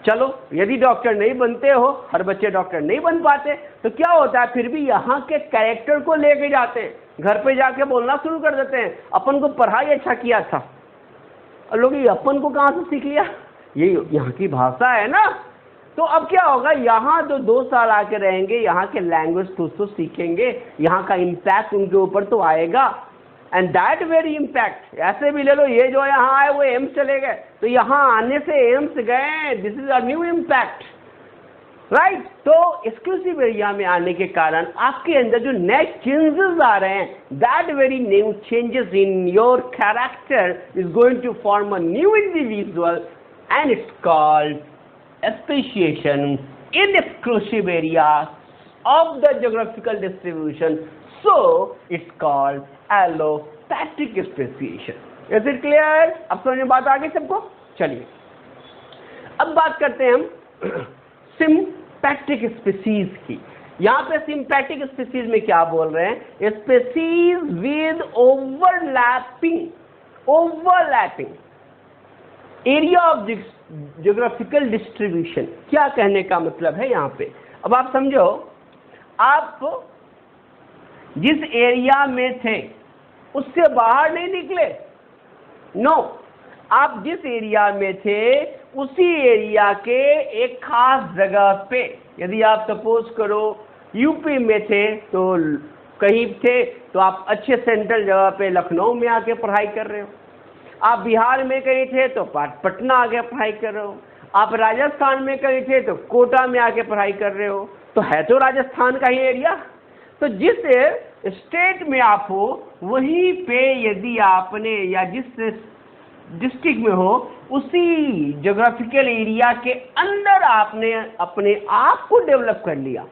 चलो यदि डॉक्टर नहीं बनते हो, हर बच्चे डॉक्टर नहीं बन पाते, तो क्या होता है, फिर भी यहाँ के कैरेक्टर को लेके जाते हैं, घर पे जाके बोलना शुरू कर देते हैं अपन को पढ़ाई अच्छा किया था। और लोग ये अपन को कहाँ से सीख लिया, ये यहाँ की भाषा है ना। तो अब क्या होगा, यहाँ जो 2 साल आके रहेंगे, यहाँ के लैंग्वेज तो सीखेंगे, यहाँ का इम्पैक्ट उनके ऊपर तो आएगा। एंड दैट वेरी इम्पैक्ट, ऐसे भी ले लो, ये जो यहाँ आए वो एम्स चले गए, तो यहाँ आने से एम्स गए, this is a new impact, right? तो एक्सक्लूसिव एरिया में आने के कारण आपके अंदर जो नेक्स्ट चेंजेस आ रहे हैं, that very new changes in your character is going to form a new individual, and it's called speciation in exclusive areas of the geographical distribution, so it's called allopathic speciation. Is it clear? अब समझ में बात आ गई सबको? चलिए अब बात करते हैं हम sympathetic species की। यहाँ पे sympathetic species में क्या बोल रहे हैं? Species with overlapping area of geographical distribution. क्या कहने का मतलब है यहाँ पे? अब आप समझो, आप जिस एरिया में थे उससे बाहर नहीं निकले, नो, आप जिस एरिया में थे उसी एरिया के एक खास जगह पे, यदि आप सपोज करो यूपी में थे तो कहीं थे तो आप अच्छे सेंट्रल जगह पे लखनऊ में आके पढ़ाई कर रहे हो, आप बिहार में कहीं थे तो पटना आके पढ़ाई कर रहे हो, आप राजस्थान में कहीं थे तो कोटा में आके पढ़ाई कर रहे हो, तो है तो राजस्थान का ही एरिया। तो जिस स्टेट में आप हो वहीं पे यदि आपने, या जिस डिस्ट्रिक्ट में हो उसी ज्योग्राफिकल एरिया के अंदर आपने अपने आप को डेवलप कर लिया,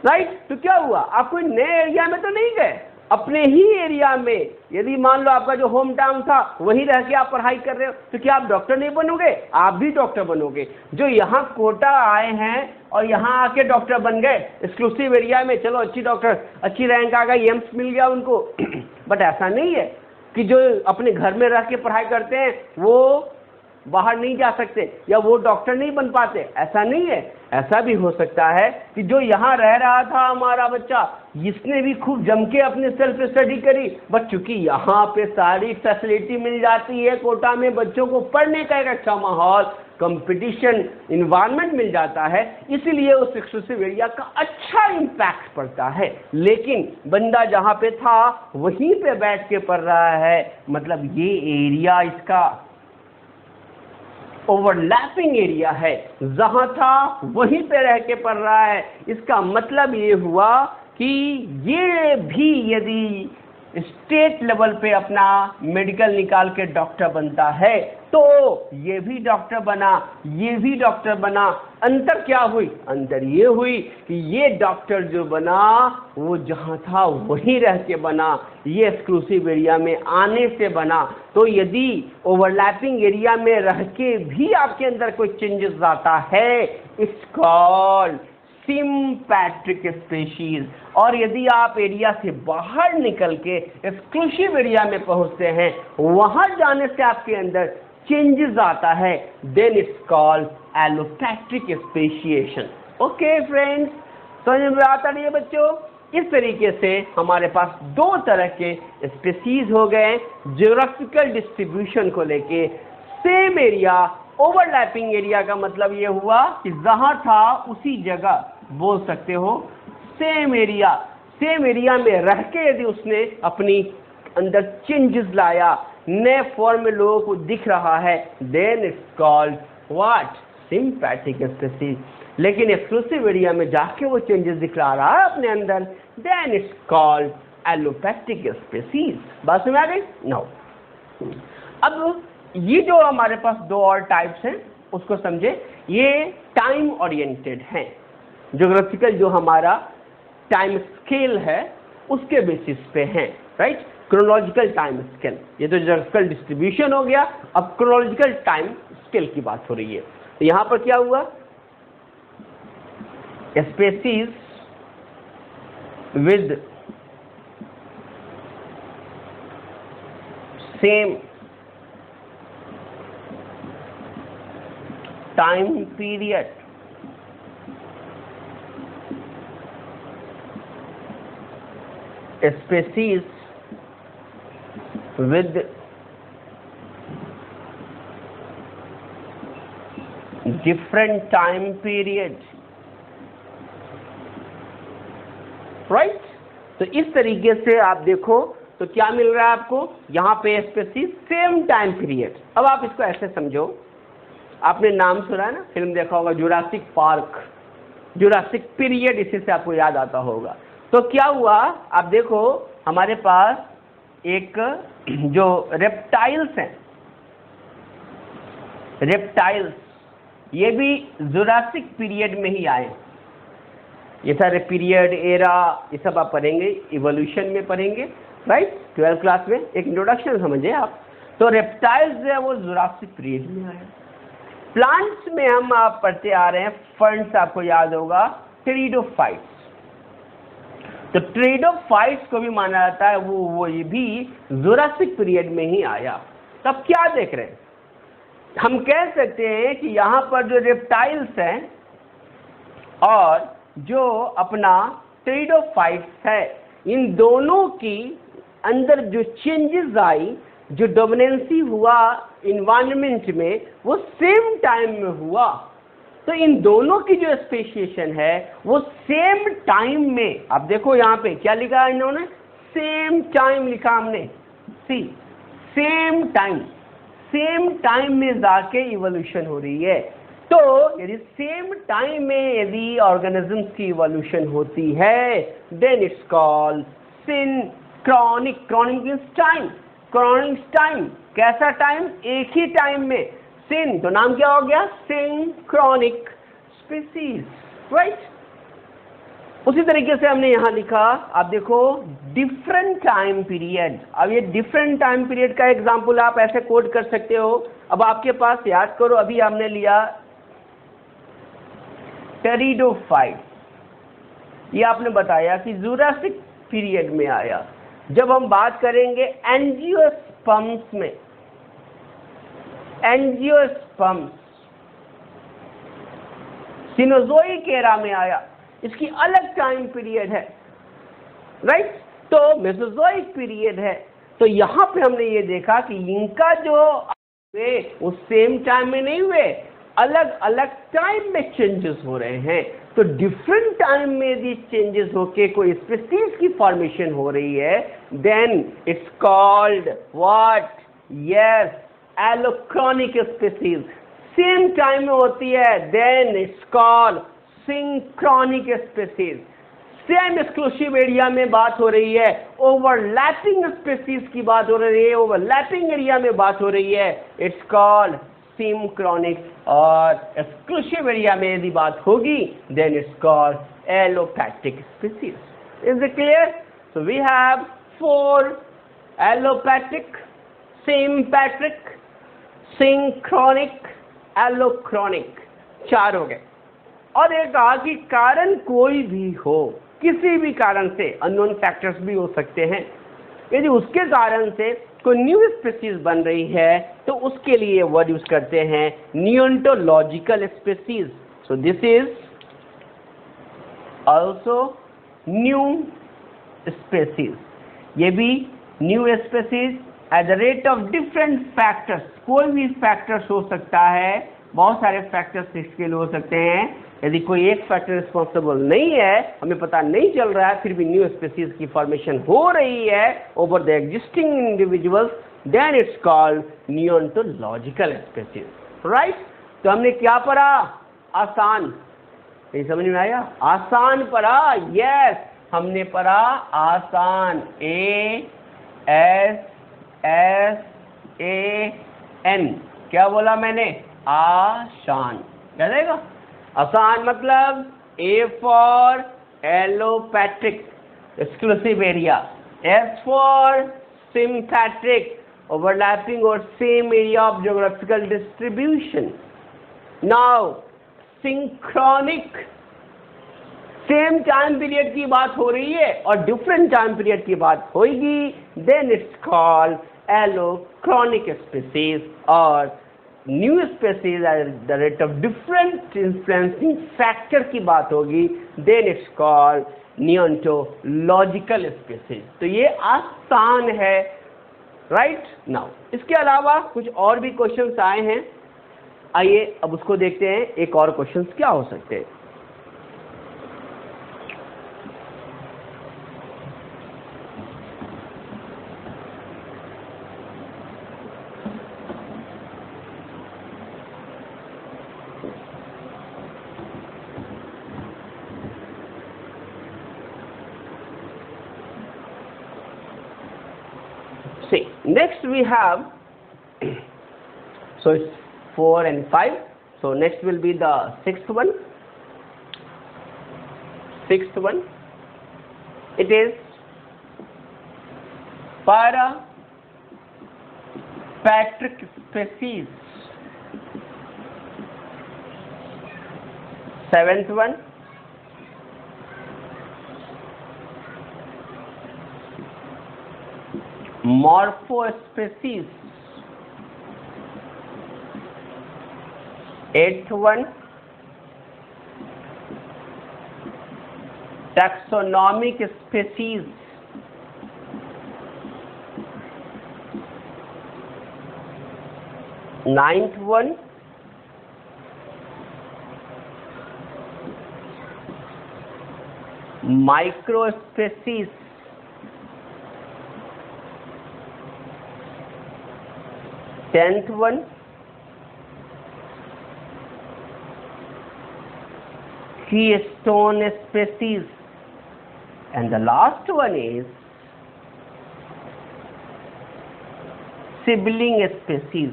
राइट? तो क्या हुआ, आप कोई नए एरिया में तो नहीं गए, अपने ही एरिया में, यदि मान लो आपका जो होम टाउन था वहीं रह के आप पढ़ाई कर रहे हो, तो क्या आप डॉक्टर नहीं बनोगे? आप भी डॉक्टर बनोगे। जो यहाँ कोटा आए हैं और यहाँ आके डॉक्टर बन गए एक्सक्लूसिव एरिया में, चलो अच्छी डॉक्टर, अच्छी रैंक आ गई, एम्स मिल गया उनको, बट ऐसा नहीं है कि जो अपने घर में रह के पढ़ाई करते हैं वो बाहर नहीं जा सकते या वो डॉक्टर नहीं बन पाते, ऐसा नहीं है। ऐसा भी हो सकता है कि जो यहाँ रह रहा था हमारा बच्चा, जिसने भी खूब जम के अपने सेल्फ स्टडी करी, बट चूंकि यहाँ पे सारी फैसिलिटी मिल जाती है, कोटा में बच्चों को पढ़ने का एक अच्छा माहौल, कंपटीशन इन्वायरमेंट मिल जाता है, इसीलिए उस एक्सक्लूसिव एरिया का अच्छा इम्पैक्ट पड़ता है। लेकिन बंदा जहाँ पे था वहीं पे बैठ के पढ़ रहा है, मतलब ये एरिया इसका ओवरलैपिंग एरिया है, जहां था वहीं पे रह के पढ़ रहा है। इसका मतलब ये हुआ कि ये भी यदि स्टेट लेवल पे अपना मेडिकल निकाल के डॉक्टर बनता है तो ये भी डॉक्टर बना, ये भी डॉक्टर बना। अंतर क्या हुई? अंतर ये हुई कि ये डॉक्टर जो बना वो जहाँ था वहीं रह के बना, ये एक्सक्लूसिव एरिया में आने से बना। तो यदि ओवरलैपिंग एरिया में रह के भी आपके अंदर कोई चेंजेस आता है, इट्स कॉल्ड सिम्पैट्रिक स्पीशीज। और यदि आप एरिया से बाहर निकल के एक्सक्लूसिव एरिया में पहुंचते हैं, वहां जाने से आपके अंदर चेंजेस आता है, then it's called allopatric speciation. Okay friends, समझ में आता नहीं है बच्चों? इस तरीके से हमारे पास दो तरह के स्पीसीज हो गए ज्योग्राफिकल डिस्ट्रीब्यूशन को लेके। सेम एरिया, ओवरलैपिंग एरिया का मतलब ये हुआ कि जहां था उसी जगह बोल सकते हो सेम एरिया। सेम एरिया में रह के यदि उसने अपनी अंदर चेंजेस लाया, नए फॉर्म में लोगों को दिख रहा है, then it's called what, sympatric species. लेकिन एक्सक्लूसिव एरिया में जाके वो चेंजेस दिखला रहा है अपने अंदर, then it's called allopathic species. बात समझ आ गई? नो। अब ये जो हमारे पास दो और टाइप्स हैं उसको समझे। ये टाइम ओरिएंटेड हैं, ज्योग्राफिकल जो हमारा टाइम स्केल है उसके बेसिस पे हैं, राइट। क्रोनोलॉजिकल टाइम स्केल, ये तो ज्योग्राफिकल डिस्ट्रीब्यूशन हो गया। अब क्रोनोलॉजिकल टाइम स्केल की बात हो रही है। तो यहां पर क्या हुआ, species with same time period species with different time period, right? तो इस तरीके से आप देखो तो क्या मिल रहा है आपको यहाँ पे स्पेसीज सेम टाइम पीरियड। अब आप इसको ऐसे समझो, आपने नाम सुना है ना, फिल्म देखा होगा जुरासिक पार्क, जुरासिक पीरियड, इसी से आपको याद आता होगा। तो क्या हुआ, आप देखो हमारे पास एक जो रेप्टाइल्स हैं, रेप्टाइल्स ये भी जुरासिक पीरियड में ही आए। ये सारे पीरियड, एरा, ये सब आप पढ़ेंगे, इवोल्यूशन में पढ़ेंगे, राइट, 12th क्लास में। एक इंट्रोडक्शन समझे आप। तो रेप्टाइल्स जो है वो जुरासिक पीरियड में आए। प्लांट्स में हम आप पढ़ते आ रहे हैं, फर्न्स आपको याद होगा, टेरिडोफाइट्स। तो टेरिडोफाइट्स को भी माना जाता है वो ये भी जुरासिक पीरियड में ही आया। तब क्या देख रहे हैं, हम कह सकते हैं कि यहाँ पर जो रेप्टाइल्स हैं और जो अपना टेरिडोफाइट्स है, इन दोनों की अंदर जो चेंजेस आई, जो डोमिनेंसी हुआ इन्वायरमेंट में, वो सेम टाइम में हुआ। तो इन दोनों की जो स्पेशिएशन है वो सेम टाइम में, आप देखो यहाँ पे क्या लिखा है इन्होंने, सेम टाइम लिखा हमने, सी सेम टाइम में जाके इवोल्यूशन हो रही है। तो यदि सेम टाइम में यदि ऑर्गेनिजम्स की इवोल्यूशन होती है, then it's called synchronic. Chronic means time, chronic time, कैसा टाइम, एक ही टाइम में। सिन तो नाम क्या हो गया, सिंक्रोनिक स्पीसीज, राइट। उसी तरीके से हमने यहां लिखा, आप देखो डिफरेंट टाइम पीरियड। अब ये डिफरेंट टाइम पीरियड का एग्जांपल आप ऐसे कोड कर सकते हो। अब आपके पास, याद करो, अभी हमने लिया टेरिडोफाइट, ये आपने बताया कि जुरासिक पीरियड में आया। जब हम बात करेंगे एंजियोस्पर्म्स में, एंजियोस्पर्म्स सिनोजोइक एरा में आया, इसकी अलग टाइम पीरियड है, राइट। तो मेसोजोइक पीरियड है। तो यहां पे हमने ये देखा कि इनका जो हुए वो सेम टाइम में नहीं हुए, अलग अलग टाइम में चेंजेस हो रहे हैं। तो डिफरेंट टाइम में यदि चेंजेस होके कोई स्पीसीज की फॉर्मेशन हो रही है, then it's called what, yes, allochronic species. Same time में होती है, then it's called synchronic species. Same exclusive area में बात हो रही है, ओवरलैपिंग स्पीसीज की बात हो रही है, ओवरलैपिंग एरिया में बात हो रही है, इट्स कॉल्ड सिंक्रोनिक। और एक्सक्लूसिव एरिया में यदि बात होगी, then it's called allopathic species. Is it clear? So we have 4 allopathic, sympathic, synchronic, allochronic, 4 हो गए। और एक कहा कि कारण कोई भी हो, किसी भी कारण से, अननोन फैक्टर्स भी हो सकते हैं, यदि उसके कारण से कोई न्यू स्पीसीज बन रही है तो उसके लिए वर्ड यूज करते हैं neontological species. So this is also new species, ये भी new species at the rate of different factors, कोई भी फैक्टर्स हो सकता है, बहुत सारे फैक्टर्स इसके लिए हो सकते हैं। यदि कोई एक फैक्टर रिस्पॉन्सिबल नहीं है, हमें पता नहीं चल रहा है, फिर भी न्यू स्पेसीज की फॉर्मेशन हो रही है over the existing individuals, then it's called neontological species, right. तो हमने क्या पढ़ा? आसान, ये समझ में आया? आसान पढ़ा, यस, हमने पढ़ा आसान, ASAN, क्या बोला मैंने? आसान, क्या रहेगा? आसान मतलब A for allopatric, exclusive area, S for sympatric, overlapping और same area of geographical distribution. Now synchronic, same time period की बात हो रही है और डिफरेंट टाइम पीरियड की बात होगी, देन इट्स कॉल्ड एलोक्रोनिक स्पीसीज, और new species eight the rate of different influencing factor की बात होगी, देन इट्स कॉल्ड नियोंटोलॉजिकल स्पीसीज। तो ये आसान है, राइट। नाउ इसके अलावा कुछ और भी क्वेश्चंस आए हैं, आइए अब उसको देखते हैं। एक और क्वेश्चंस क्या हो सकते हैं? See, next we have, so it's 4 and 5, so next will be the sixth one. It is parapatric species. Seventh one, morphospecies. Eighth one, taxonomic species. Ninth one, microspecies. 10th one, keystone species, and the last one is sibling species.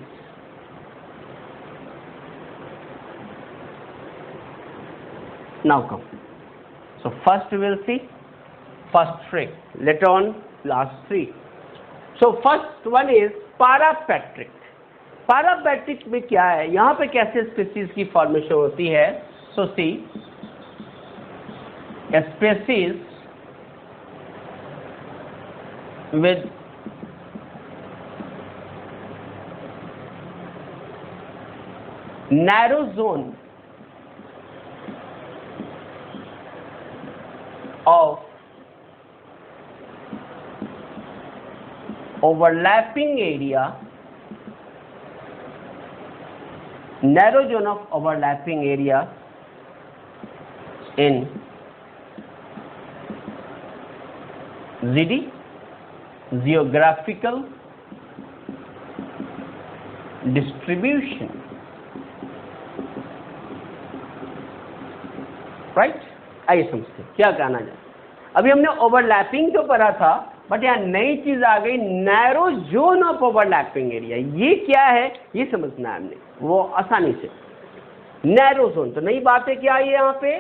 Now come. So first we will see first three, later on last three. So first one is parapatric. पैरापैट्रिक में क्या है, यहाँ पे कैसे species की formation होती है? So see, species with narrow zone of overlapping area, narrow zone of overlapping area in ZD, geographical distribution, right? आइए समझते क्या कहना है। अभी हमने ओवरलैपिंग तो पढ़ा था, बट यहाँ नई चीज आ गई, narrow zone of overlapping area. ये क्या है ये समझना है हमने, वो आसानी से। नैरो जोन, तो नई बातें क्या आई यहाँ पे?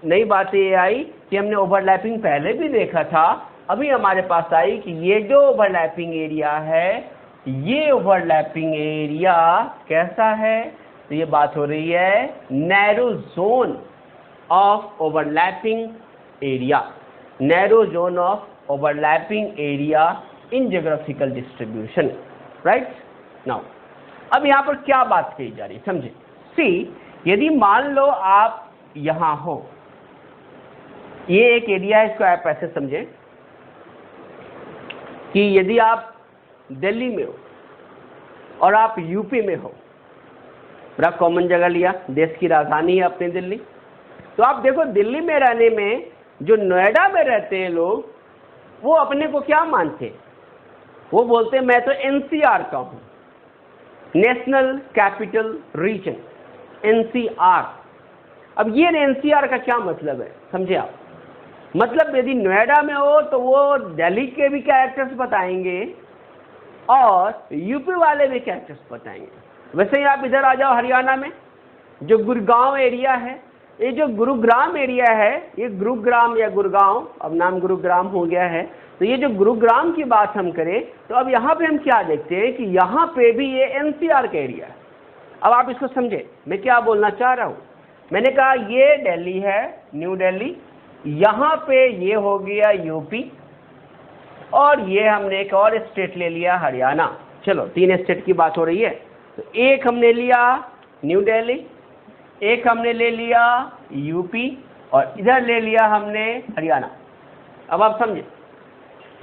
नई बातें ये आई कि हमने ओवरलैपिंग पहले भी देखा था, अभी हमारे पास आई कि ये जो ओवरलैपिंग एरिया है, ये ओवरलैपिंग एरिया कैसा है? तो ये बात हो रही है narrow zone of overlapping area, narrow zone of overlapping area in geographical distribution, right? Now, अब यहाँ पर क्या बात कही जा रही है समझे। See, यदि मान लो आप यहाँ हो, ये एक एरिया है, इसको आप ऐसे समझे, कि यदि आप दिल्ली में हो और आप यूपी में हो, बड़ा कॉमन जगह लिया, देश की राजधानी है अपनी दिल्ली, तो आप देखो दिल्ली में रहने में जो नोएडा में रहते हैं लोग, वो अपने को क्या मानते हैं? वो बोलते हैं मैं तो एनसीआर का हूं, नेशनल कैपिटल रीजन, एनसीआर। अब ये एनसीआर का क्या मतलब है समझे आप? मतलब यदि नोएडा में हो तो वो दिल्ली के भी कैरेक्टर्स बताएंगे और यूपी वाले भी कैरेक्टर्स बताएंगे। वैसे ही आप इधर आ जाओ हरियाणा में, जो गुरुगांव एरिया है, ये जो गुरुग्राम एरिया है, ये गुरुग्राम या गुड़गांव, अब नाम गुरुग्राम हो गया है, तो ये जो गुरुग्राम की बात हम करें तो अब यहाँ पे हम क्या देखते हैं कि यहाँ पे भी ये एनसीआर का एरिया है। अब आप इसको समझे मैं क्या बोलना चाह रहा हूँ। मैंने कहा ये दिल्ली है, न्यू दिल्ली, यहाँ पे ये हो गया यूपी, और ये हमने एक और स्टेट ले लिया हरियाणा। चलो 3 स्टेट की बात हो रही है, तो एक हमने लिया न्यू दिल्ली, एक हमने ले लिया यूपी, और इधर ले लिया हमने हरियाणा। अब आप समझे,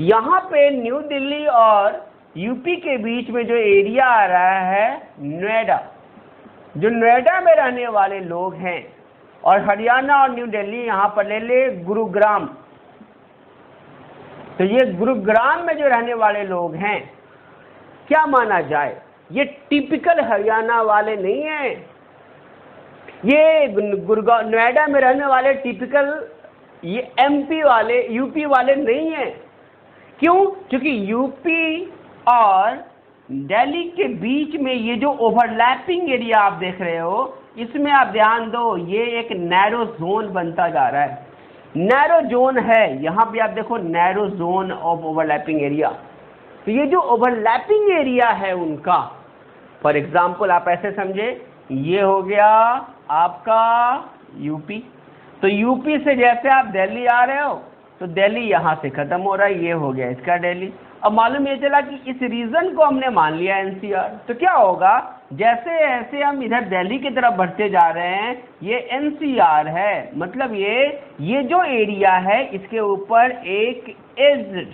यहाँ पे न्यू दिल्ली और यूपी के बीच में जो एरिया आ रहा है नोएडा, जो नोएडा में रहने वाले लोग हैं, और हरियाणा और न्यू दिल्ली यहाँ पर ले ले गुरुग्राम, तो ये गुरुग्राम में जो रहने वाले लोग हैं, क्या माना जाए, ये टिपिकल हरियाणा वाले नहीं हैं, ये गुरुग्राम नोएडा में रहने वाले टिपिकल ये एमपी वाले, यूपी वाले नहीं हैं। क्यों? क्योंकि यूपी और दिल्ली के बीच में ये जो ओवरलैपिंग एरिया आप देख रहे हो, इसमें आप ध्यान दो, ये एक नैरो जोन बनता जा रहा है। नैरो जोन है, यहाँ पे आप देखो narrow zone of overlapping area. तो ये जो ओवरलैपिंग एरिया है उनका, फॉर एग्जाम्पल आप ऐसे समझे, ये हो गया आपका यूपी, तो यूपी से जैसे आप दिल्ली आ रहे हो तो दिल्ली यहाँ से खत्म हो रहा है, ये हो गया इसका दिल्ली। अब मालूम ये चला कि इस रीजन को हमने मान लिया एनसीआर, तो क्या होगा, जैसे ऐसे हम इधर दिल्ली की तरफ बढ़ते जा रहे हैं, ये एनसीआर है, मतलब ये जो एरिया है इसके ऊपर एक एज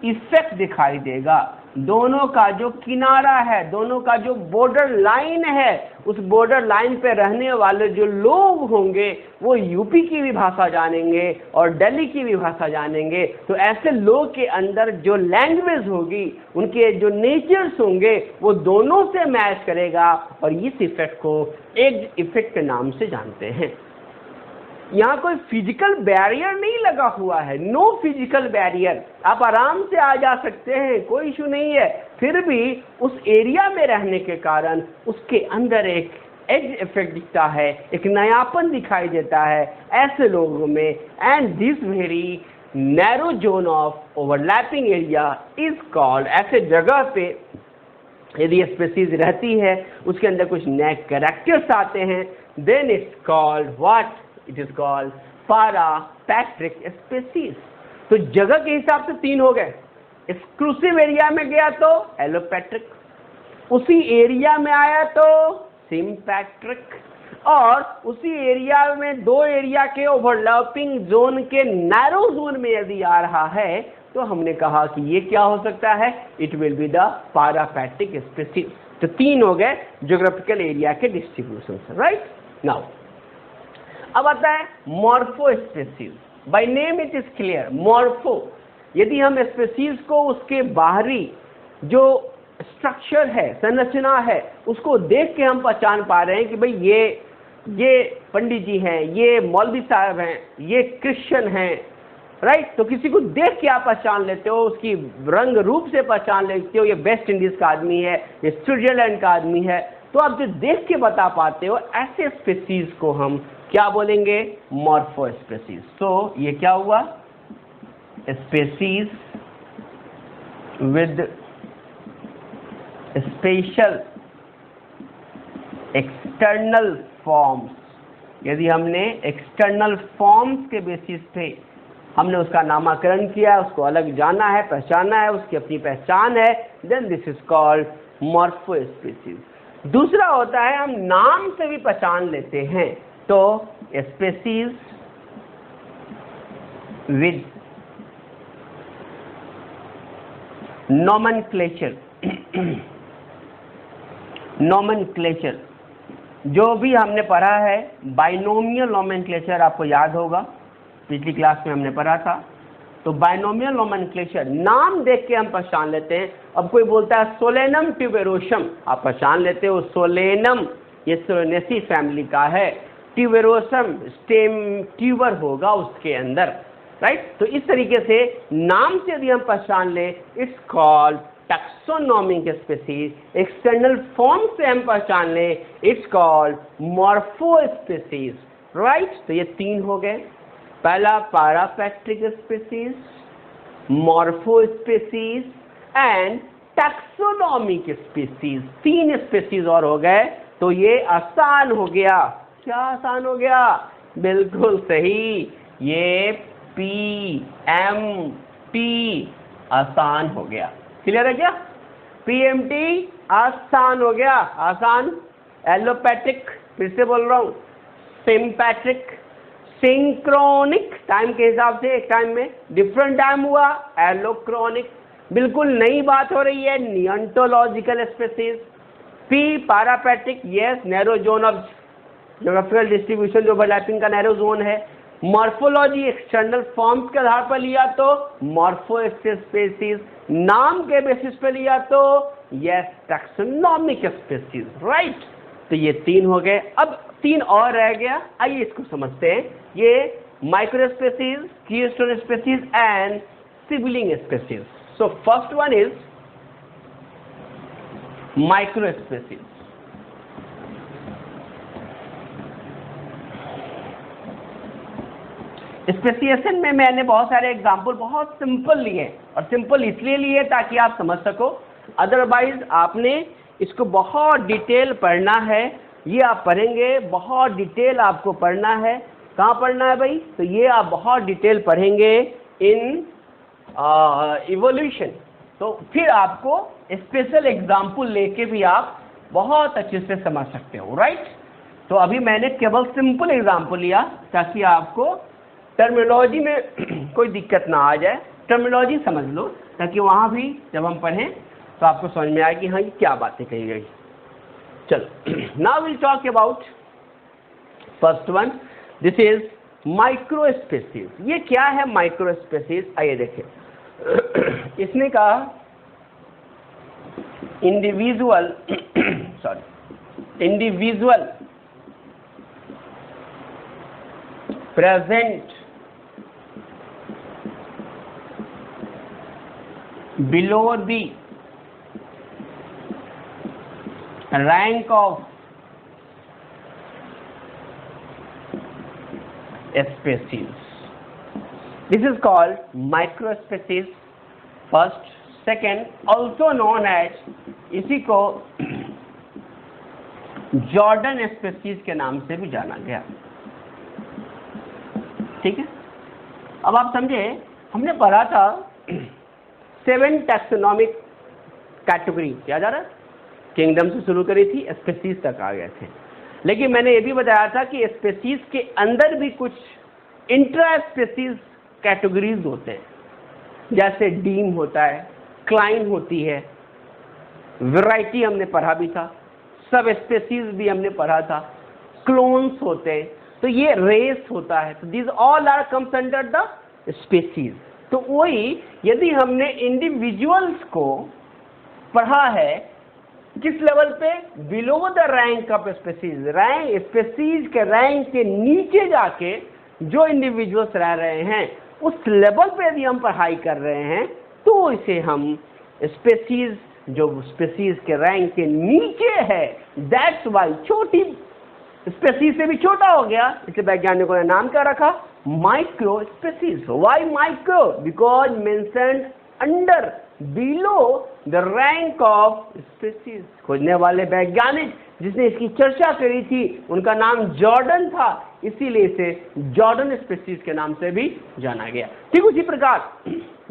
इफेक्ट दिखाई देगा। दोनों का जो किनारा है, दोनों का जो बॉर्डर लाइन है, उस बॉर्डर लाइन पे रहने वाले जो लोग होंगे वो यूपी की भी भाषा जानेंगे और दिल्ली की भी भाषा जानेंगे। तो ऐसे लोग के अंदर जो लैंग्वेज होगी, उनके जो नेचर्स होंगे, वो दोनों से मैच करेगा, और इस इफेक्ट को एज इफेक्ट के नाम से जानते हैं। यहाँ कोई फिजिकल बैरियर नहीं लगा हुआ है, नो फिजिकल बैरियर, आप आराम से आ जा सकते हैं, कोई इशू नहीं है। फिर भी उस एरिया में रहने के कारण उसके अंदर एक एज इफेक्ट दिखता है, एक नयापन दिखाई देता है ऐसे लोगों में। And this very narrow zone of overlapping area is called, ऐसे जगह पे यदि स्पीसीज रहती है, उसके अंदर कुछ नए कैरेक्टर्स आते हैं, then it's called what, it is called parapatric species. तो जगह के हिसाब से 3 हो गए। एक्सक्लूसिव एरिया में गया तो एलोपैट्रिक, उसी एरिया में आया तो सिम्पैट्रिक, और उसी एरिया में 2 एरिया के ओवरलैपिंग जोन के नैरो जोन में यदि आ रहा है तो हमने कहा कि ये क्या हो सकता है, it will be the पैरापैट्रिक species. तो 3 हो गए ज्योग्राफिकल एरिया के डिस्ट्रीब्यूशन, राइट। नाउ अब आता है morpho species. By name it is clear, morpho, यदि हम स्पीसीज को उसके बाहरी जो स्ट्रक्चर है, संरचना है, उसको देख के हम पहचान पा रहे हैं कि भाई ये पंडित जी हैं, ये मौलवी साहब हैं, ये क्रिश्चियन हैं, राइट। तो किसी को देख के आप पहचान लेते हो, उसकी रंग रूप से पहचान लेते हो, ये वेस्ट इंडीज का आदमी है, ये स्विट्जरलैंड का आदमी है। तो आप जो देख के बता पाते हो, ऐसे स्पीसीज को हम क्या बोलेंगे, मॉर्फो स्पीसीज। तो ये क्या हुआ, species with special external forms. यदि हमने एक्सटर्नल फॉर्म्स के बेसिस पे हमने उसका नामकरण किया, उसको अलग जाना है, पहचाना है, उसकी अपनी पहचान है, then this is called morpho species. दूसरा होता है हम नाम से भी पहचान लेते हैं, तो स्पीसीज विद नॉमेनक्लेचर। नॉमेनक्लेचर जो भी हमने पढ़ा है, बाइनोमियल नॉमेनक्लेचर आपको याद होगा, पिछली क्लास में हमने पढ़ा था। तो बाइनोमियल नॉमेनक्लेचर नाम देख के हम पहचान लेते हैं। अब कोई बोलता है सोलेनम ट्यूबेरोसम, आप पहचान लेते हो सोलेनम ये सोलेनेसी फैमिली का है, ट्यूबेरोसम स्टेम ट्यूबर होगा उसके अंदर, राइट। तो इस तरीके से नाम से यदि हम पहचान ले, it's called taxonomic species. External form से हम पहचान ले, it's called morpho species, right. तो ये तीन हो गए, पहला पैरापैट्रिक species, morpho species and taxonomic species. तीन स्पीसीज और हो गए, तो ये आसान हो गया। क्या आसान हो गया? बिल्कुल सही, ये PMT आसान हो गया। क्लियर है क्या? PMT आसान हो गया, आसान। एलोपैथिक, फिर से बोल रहा हूं, सिम्पैट्रिक, सिंक्रोनिक, टाइम के हिसाब से एक टाइम में डिफरेंट टाइम हुआ, एलोक्रोनिक, बिल्कुल नई बात हो रही है, neontological species. P parapatric, yes, narrow zone of geographical distribution, जो ओवरलैपिंग का नैरो जोन है। मॉर्फोलॉजी एक्सटर्नल फॉर्म्स के आधार पर लिया तो मॉर्फो स्पीसीज, नाम के बेसिस पे लिया तो यस टैक्सोनॉमिक स्पीसीज, राइट। तो ये तीन हो गए, अब तीन और रह गया, आइए इसको समझते हैं। ये micro species, keystone species and sibling species. So first one is micro species. Speciation में मैंने बहुत सारे एग्जाम्पल बहुत सिंपल लिए, और सिंपल इसलिए लिए ताकि आप समझ सको, अदरवाइज आपने इसको बहुत डिटेल पढ़ना है। ये आप पढ़ेंगे, बहुत डिटेल आपको पढ़ना है। कहाँ पढ़ना है भाई? तो ये आप बहुत डिटेल पढ़ेंगे इन इवोल्यूशन। तो फिर आपको स्पेशल एग्जाम्पल लेके भी आप बहुत अच्छे से समझ सकते हो, राइट। तो अभी मैंने केवल सिंपल एग्जाम्पल लिया ताकि आपको टर्मिनोलॉजी में कोई दिक्कत ना आ जाए, टर्मिनोलॉजी समझ लो, ताकि वहाँ भी जब हम पढ़ें तो आपको समझ में आए कि हाँ ये क्या बातें कही गई। चलो, now will talk about first one, this is micro species. ये क्या है माइक्रो स्पीसीज? आइए देखें। इसने कहा individual individual present below the rank of species. This is called microspecies. First, second, also known as, इसी को जॉर्डन स्पीसीज के नाम से भी जाना गया, ठीक है। अब आप समझे, हमने पढ़ा था 7 टैक्सोनॉमिक कैटेगरी, याद आ रहा है? किंगडम से शुरू करी थी, स्पीसीज तक आ गए थे। लेकिन मैंने ये भी बताया था कि स्पीसीज के अंदर भी कुछ इंट्रा स्पीसीज कैटेगरीज होते हैं, जैसे डीम होता है, क्लाइन होती है, वैरायटी हमने पढ़ा भी था, सब स्पीसीज भी हमने पढ़ा था, क्लोन्स होते हैं, तो ये रेस होता है। तो this all are comes under the species. तो वही यदि हमने इंडिविजुअल्स को पढ़ा है किस लेवल पे? Below the rank of species, rank species के रैंक के नीचे जाके जो इंडिविजुअल्स रह रहे हैं उस लेवल पे यदि हम पढ़ाई कर रहे हैं तो इसे हम स्पीसीज, जो स्पीसीज के रैंक के नीचे है, दैट्स वाई छोटी स्पीसीज से भी छोटा हो गया, इसलिए वैज्ञानिकों ने नाम क्या रखा? Micro species. Why micro? Because mentioned under below the rank of species. खोजने वाले वैज्ञानिक जिसने इसकी चर्चा करी थी उनका नाम जॉर्डन था, इसीलिए इसे जॉर्डन स्पीसीज के नाम से भी जाना गया। ठीक उसी प्रकार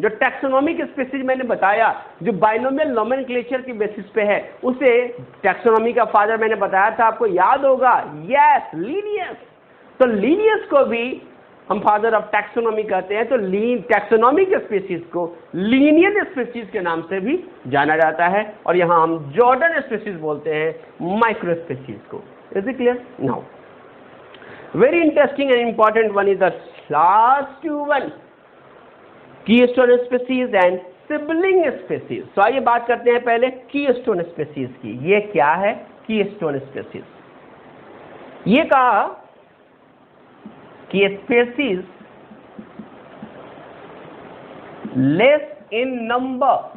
जो टैक्सोनॉमिक स्पीसीज मैंने बताया, जो बाइनोमियल नोमेनक्लेचर के बेसिस पे है, उसे टैक्सोनॉमी का फादर मैंने बताया था, आपको याद होगा, यस, लिनियस। तो लिनियस को भी हम फादर ऑफ टैक्सोनॉमी कहते हैं, तो टैक्सोनॉमी के स्पीसीज को लीनियर स्पीसीज के नाम से भी जाना जाता है, और यहाँ हम जॉर्डन स्पीसीज बोलते हैं माइक्रो स्पीसीज को। Is it clear? Now very interesting and important one is the last one, keystone species and sibling species. तो आइए बात करते हैं पहले कीस्टोन स्पीसीज की। ये क्या है कीस्टोन स्पीसीज? ये कहा कि species less in number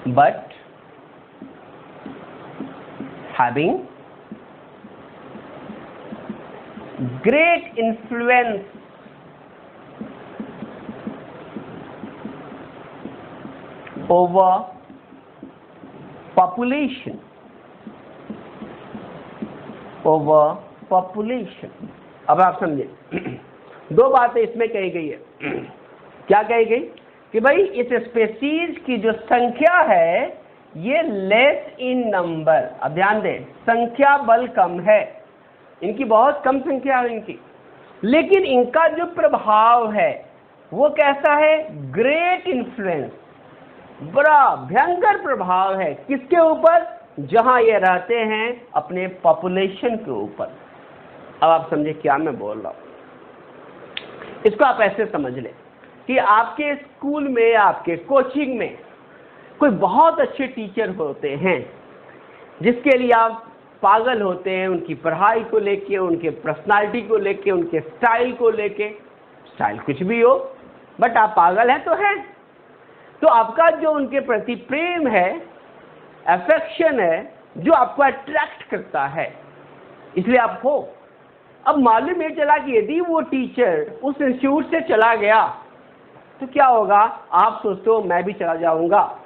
but having great influence over population, over population। अब आप समझे, दो बातें इसमें कही गई है। क्या कही गई? कि भाई इस स्पीसीज की जो संख्या है ये लेस इन नंबर। अब ध्यान दें, संख्या बल कम है, इनकी बहुत कम संख्या है इनकी, लेकिन इनका जो प्रभाव है वो कैसा है? ग्रेट इन्फ्लुएंस, बड़ा भयंकर प्रभाव है। किसके ऊपर? जहां ये रहते हैं अपने पॉपुलेशन के ऊपर। अब आप समझे क्या मैं बोल रहा हूं? इसको आप ऐसे समझ लें कि आपके स्कूल में, आपके कोचिंग में कोई बहुत अच्छे टीचर होते हैं जिसके लिए आप पागल होते हैं, उनकी पढ़ाई को लेके, उनके पर्सनालिटी को लेके, उनके स्टाइल को लेके। स्टाइल कुछ भी हो, बट आप पागल हैं तो हैं। तो आपका जो उनके प्रति प्रेम है, अफेक्शन है, जो आपको अट्रैक्ट करता है, इसलिए आप हो। अब मालूम ये चला कि यदि वो टीचर उस इंस्टीट्यूट से चला गया तो क्या होगा? आप सोचते हो मैं भी चला जाऊंगा।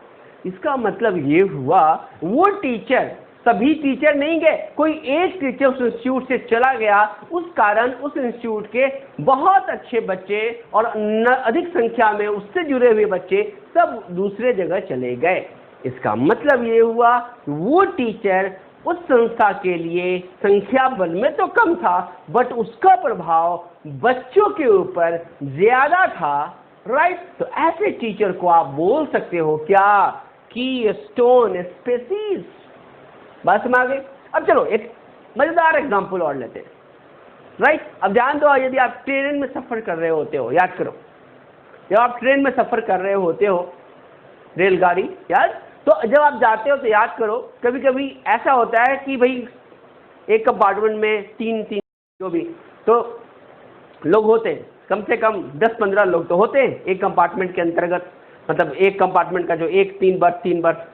इसका मतलब ये हुआ वो टीचर, सभी टीचर नहीं गए, कोई एक टीचर उस इंस्टीट्यूट से चला गया, उस कारण उस इंस्टीट्यूट के बहुत अच्छे बच्चे और अधिक संख्या में उससे जुड़े हुए बच्चे सब दूसरे जगह चले गए। इसका मतलब ये हुआ वो टीचर उस संस्था के लिए संख्या बल में तो कम था, बट उसका प्रभाव बच्चों के ऊपर ज्यादा था, राइट? तो ऐसे टीचर को आप बोल सकते हो क्या? Keystone species. बात समझ आ गई? अब चलो एक मजेदार एग्जांपल और लेते हैं, राइट? अब ध्यान दो, यदि आप ट्रेन में सफर कर रहे होते हो, याद करो, जब आप ट्रेन में सफर कर रहे होते हो, रेलगाड़ी, याद, तो जब आप जाते हो तो याद करो, कभी कभी ऐसा होता है कि भाई एक कंपार्टमेंट में तीन जो भी तो लोग होते हैं, कम से कम 10-15 लोग तो होते हैं एक कंपार्टमेंट के अंतर्गत। मतलब एक कंपार्टमेंट का जो एक 3 बर्थ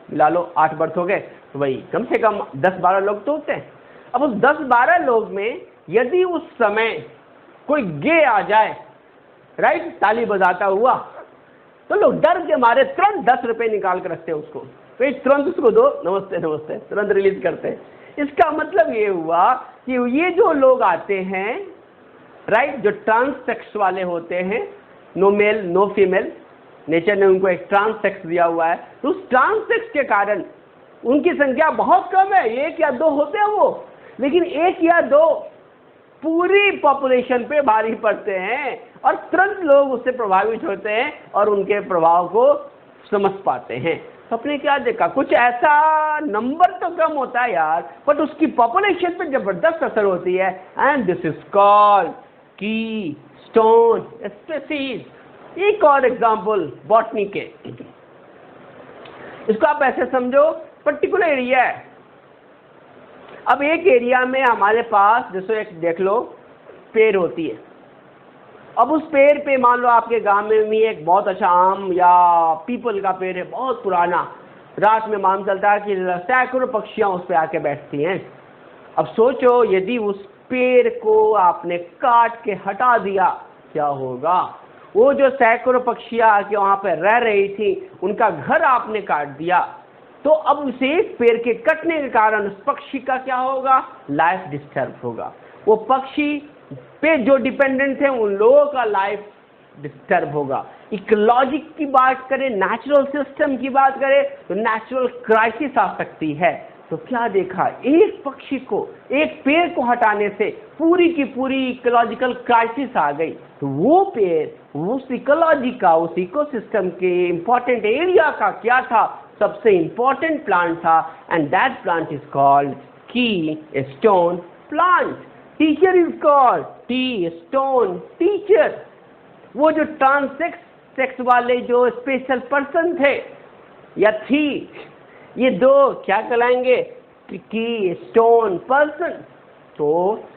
मिला लो 8 बर्थ हो गए, तो भाई कम से कम 10-12 लोग तो होते हैं। अब उस 10-12 लोग में यदि उस समय कोई गे आ जाए, राइट, ताली बजाता हुआ, तो लोग डर के मारे तुरंत 10 रुपए निकाल कर रखते हैं उसको, तो तुरंत उसको दो, नमस्ते नमस्ते, तुरंत रिलीज करते हैं। इसका मतलब ये हुआ कि ये जो लोग आते हैं, राइट, जो ट्रांस सेक्स वाले होते हैं, no male no female, nature ने उनको एक ट्रांस सेक्स दिया हुआ है, तो उस ट्रांस सेक्स के कारण उनकी संख्या बहुत कम है, 1 या 2 होते हैं वो, लेकिन 1 या 2 पूरी पॉपुलेशन पे भारी पड़ते हैं और तुरंत लोग उससे प्रभावित होते हैं और उनके प्रभाव को समझ पाते हैं। तो अपने क्या देखा, कुछ ऐसा नंबर तो कम होता है यार, बट उसकी पॉपुलेशन पे जबरदस्त असर होती है, and this is called keystone species. एक और एग्जांपल बॉटनी के, इसको आप ऐसे समझो, पर्टिकुलर एरिया है। अब एक एरिया में हमारे पास जैसे एक देख लो पेड़ होती है, अब उस पेड़ पे मान लो आपके गांव में भी एक बहुत अच्छा आम या पीपल का पेड़ है, बहुत पुराना, रात में मालूम चलता है कि सैकड़ों पक्षियां उस पे आके बैठती हैं। अब सोचो यदि उस पेड़ को आपने काट के हटा दिया, क्या होगा? वो जो सैकड़ों पक्षियां आके वहां पे रह रही थी, उनका घर आपने काट दिया, तो अब उसे एक पेड़ के कटने के कारण उस पक्षी का क्या होगा? लाइफ डिस्टर्ब होगा। वो पक्षी पे जो डिपेंडेंट है उन लोगों का लाइफ डिस्टर्ब होगा। इकोलॉजी की बात करें, नेचुरल सिस्टम की बात करें, तो नेचुरल क्राइसिस आ सकती है। तो क्या देखा, एक पक्षी को, एक पेड़ को हटाने से पूरी की पूरी इकोलॉजिकल क्राइसिस आ गई। तो वो पेड़, उस इकोलॉजी का, उस इकोसिस्टम के इंपॉर्टेंट एरिया का क्या था, सबसे इंपॉर्टेंट प्लांट था, and that plant is called keystone plant. Teacher is called keystone teacher. वो जो ट्रांसेक्स वाले जो स्पेशल पर्सन थे या थी, ये दो क्या कहलाएंगे, कीस्टोन पर्सन। तो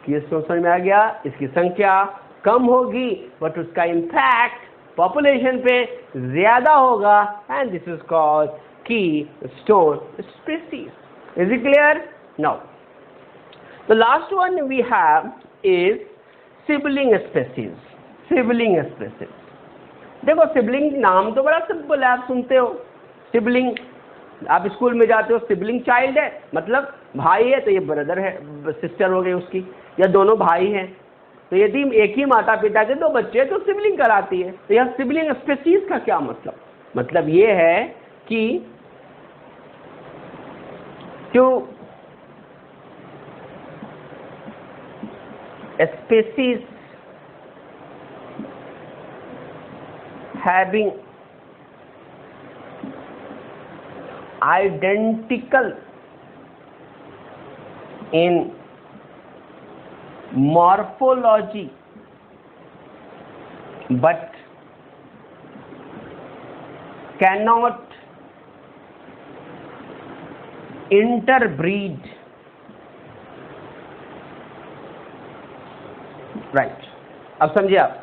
कीस्टोन समझ में आ गया, इसकी संख्या कम होगी बट उसका इम्पैक्ट पॉपुलेशन पे ज्यादा होगा, and this is called keystone species. Is it clear? Now the last one we have is sibling species. Sibling species, देखो सिबलिंग नाम तो बड़ा सिंपल है, आप सुनते हो सिबलिंग, आप स्कूल में जाते हो, सिबलिंग चाइल्ड है मतलब भाई है तो ये ब्रदर है, सिस्टर हो गई उसकी, या दोनों भाई हैं। तो यदि एक ही माता पिता के दो बच्चे हैं तो सिबलिंग कराती है। तो यह सिबलिंग स्पीसीज का क्या मतलब? मतलब ये है कि जो species having identical in morphology but cannot interbreed, right? अब समझिए आप,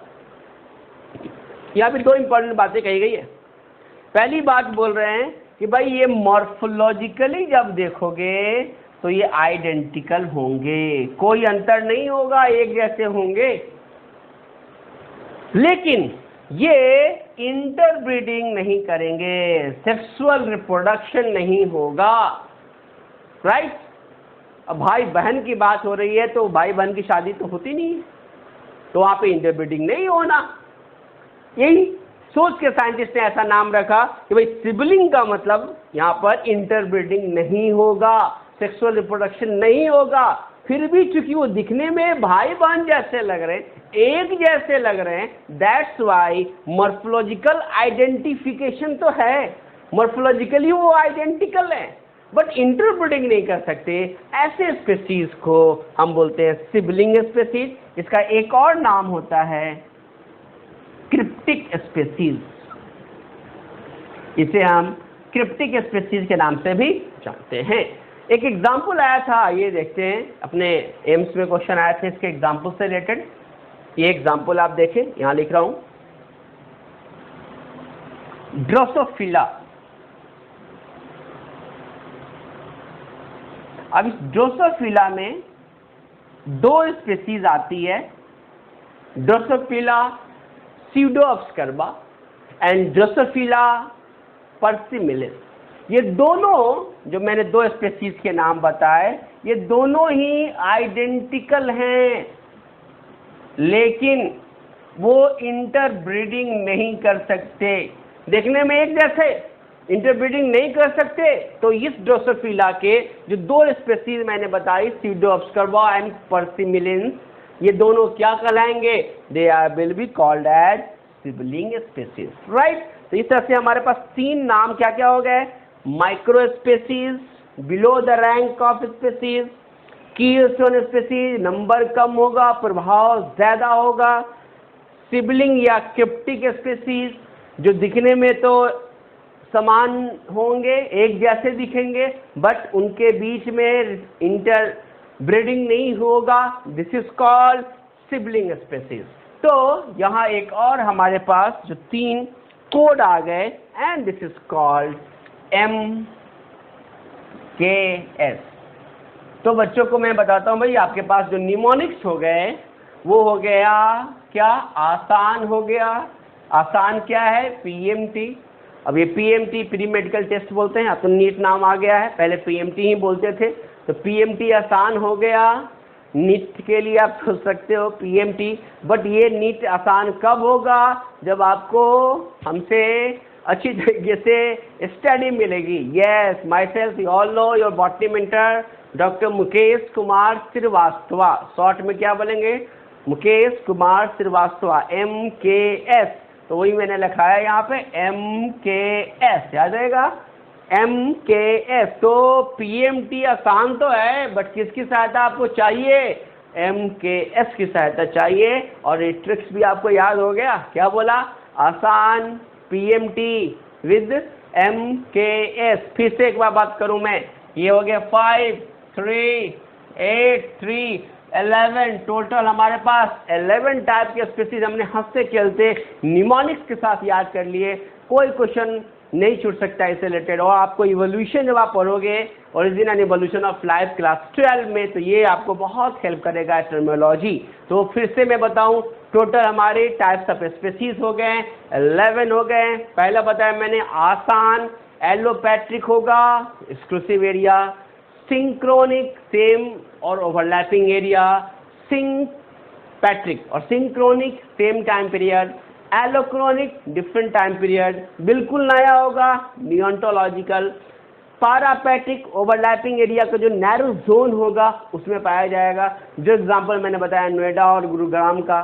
यहाँ पे दो इंपॉर्टेंट बातें कही गई है। पहली बात बोल रहे हैं कि भाई ये मॉर्फोलॉजिकली जब देखोगे तो ये आइडेंटिकल होंगे, कोई अंतर नहीं होगा, एक जैसे होंगे, लेकिन ये इंटरब्रीडिंग नहीं करेंगे, सेक्सुअल रिप्रोडक्शन नहीं होगा, राइट? अब भाई बहन की बात हो रही है तो भाई बहन की शादी तो होती नहीं है, तो वहां पे इंटरब्रीडिंग नहीं होना। यही सोच के साइंटिस्ट ने ऐसा नाम रखा कि भाई सिबलिंग का मतलब यहाँ पर इंटरब्रीडिंग नहीं होगा, सेक्सुअल रिप्रोडक्शन नहीं होगा। फिर भी चूंकि वो दिखने में भाई बहन जैसे लग रहे हैं, एक जैसे लग रहे हैं, दैट्स वाई मॉर्फोलॉजिकल आइडेंटिफिकेशन तो है, मॉर्फोलॉजिकली वो आइडेंटिकल है, बट इंटरब्रीडिंग नहीं कर सकते। ऐसे स्पीसीज को हम बोलते हैं सिबलिंग स्पीसीज। इसका एक और नाम होता है क्रिप्टिक स्पीसीज, इसे हम क्रिप्टिक स्पीसीज के नाम से भी जानते हैं। एक एग्जाम्पल आया था, ये देखते हैं, अपने एम्स में क्वेश्चन आया था इसके एग्जाम्पल से रिलेटेड। ये एग्जाम्पल आप देखें, यहां लिख रहा हूं, ड्रोसोफिला। अब इस ड्रोसोफिला में दो स्पीसीज आती है, ड्रोसोफिला स्यूडोअब्सकर्बा एंड ड्रोसोफिला पर्सिमिलिस। ये दोनों जो मैंने दो स्पीसीज के नाम बताए, ये दोनों ही आइडेंटिकल हैं, लेकिन वो इंटरब्रीडिंग नहीं कर सकते। देखने में एक जैसे इंटरब्रीडिंग नहीं कर सकते, तो इस ड्रोसोफिला के जो दो स्पीसीज मैंने बताई, स्यूडोअब्सकर्बा एंड पर्सिमिलिस, ये दोनों क्या कहलाएंगे? They are will be called as sibling species, right? तो इस तरह से हमारे पास तीन नाम क्या क्या हो गए? Micro species, below the rank of species, keystone species, number कम होगा, प्रभाव ज्यादा होगा, सिबलिंग या क्रिप्टिक स्पीसीज, जो दिखने में तो समान होंगे, एक जैसे दिखेंगे, बट उनके बीच में इंटर ब्रीडिंग नहीं होगा, this is called sibling species. तो यहाँ एक और हमारे पास जो तीन कोड आ गए, and this is called MKS। तो बच्चों को मैं बताता हूँ भाई, आपके पास जो निमोनिक्स हो गए वो हो गया क्या? आसान हो गया। आसान क्या है? PMT। अब ये PMT प्री मेडिकल टेस्ट बोलते हैं, अब तो नीट नाम आ गया है, पहले PMT ही बोलते थे। तो PMT आसान हो गया। नीट के लिए आप सोच सकते हो PMT, बट ये नीट आसान कब होगा? जब आपको हमसे अच्छी तरीके से स्टडी मिलेगी। Yes, my self you all know your botany mentor doctor Mukesh Kumar Srivastava. Short में क्या बोलेंगे? मुकेश कुमार श्रीवास्तवा, MKS। तो वही मैंने लिखा है यहाँ पे MKS, याद रहेगा MKS। तो PMT आसान तो है, बट किसकी सहायता आपको चाहिए? MKS की सहायता चाहिए। और ये ट्रिक्स भी आपको याद हो गया। क्या बोला? आसान PMT विद MKS। फिर से एक बार बात करूं मैं, ये हो गया 5, 3, 8, 3, 11। टोटल हमारे पास 11 टाइप के स्पीसीज हमने हंसते खेलते निमोनिक्स के साथ याद कर लिए। कोई क्वेश्चन नहीं छूट सकता इससे रिलेटेड। और आपको इवोल्यूशन जब आप पढ़ोगे, origin and evolution of life class 12 में, तो ये आपको बहुत हेल्प करेगा टर्मिनोलॉजी। तो फिर से मैं बताऊं, टोटल हमारे टाइप्स ऑफ स्पीसीज हो गए 11 हो गए। पहला बताया मैंने आसान एलोपैट्रिक होगा, एक्सक्लूसिव एरिया, सिंक्रोनिक सेम और ओवरलैपिंग एरिया, सिंपैट्रिक और synchronic same time period, allochronic different time period, बिल्कुल नया होगा नियोंटोलॉजिकल, पैरापैट्रिक ओवरलैपिंग एरिया का जो नैरो जोन होगा उसमें पाया जाएगा। जो एग्जांपल मैंने बताया नोएडा और गुरुग्राम का।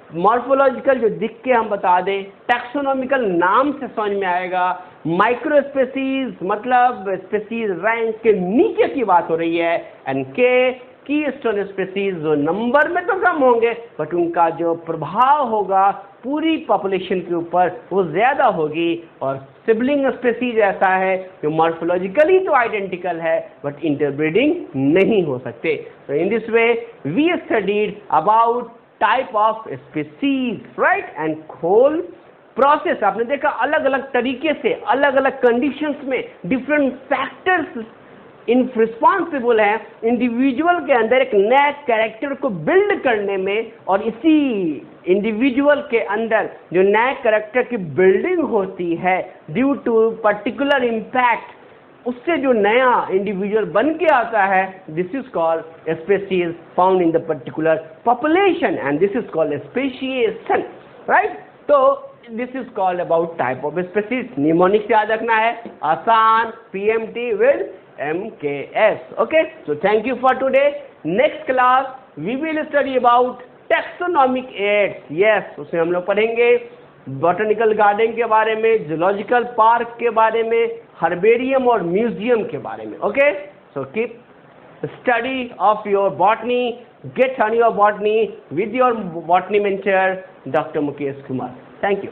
मॉर्फोलॉजिकल जो दिख के हम बता दें, टैक्सोनॉमिकल नाम से समझ में आएगा। माइक्रो स्पेसीज मतलब स्पेसीज रैंक के नीचे की बात हो रही है। एंड के की स्टोन स्पेसीज जो नंबर में तो कम होंगे, बट उनका जो प्रभाव होगा पूरी पॉपुलेशन के ऊपर वो ज्यादा होगी। और सिबलिंग स्पेसीज ऐसा है जो मॉर्फोलॉजिकली तो आइडेंटिकल है, बट इंटरब्रीडिंग नहीं हो सकते। तो in this way we studied about type of species, right. And whole process आपने देखा अलग अलग तरीके से, अलग अलग कंडीशंस में डिफरेंट फैक्टर्स इन रिस्पॉन्सिबल है इंडिविजुअल के अंदर एक नया कैरेक्टर को बिल्ड करने में। और इसी इंडिविजुअल के अंदर जो नए कैरेक्टर की बिल्डिंग होती है ड्यू टू पर्टिकुलर इम्पैक्ट, उससे जो नया इंडिविजुअल बन के आता है, this is called species found in the particular population and this is called speciation, right. तो this is called about type of species. Mnemonics याद रखना है, आसान PMT with MKS. Okay, so thank you for today. Next class we will study about taxonomic aids. Yes, उसमें हम लोग पढ़ेंगे botanical garden के बारे में, जूलॉजिकल पार्क के बारे में, हर्बेरियम और म्यूजियम के बारे में। Okay, so keep study of your botany, get on your botany with your botany mentor Dr. Mukesh Kumar. Thank you.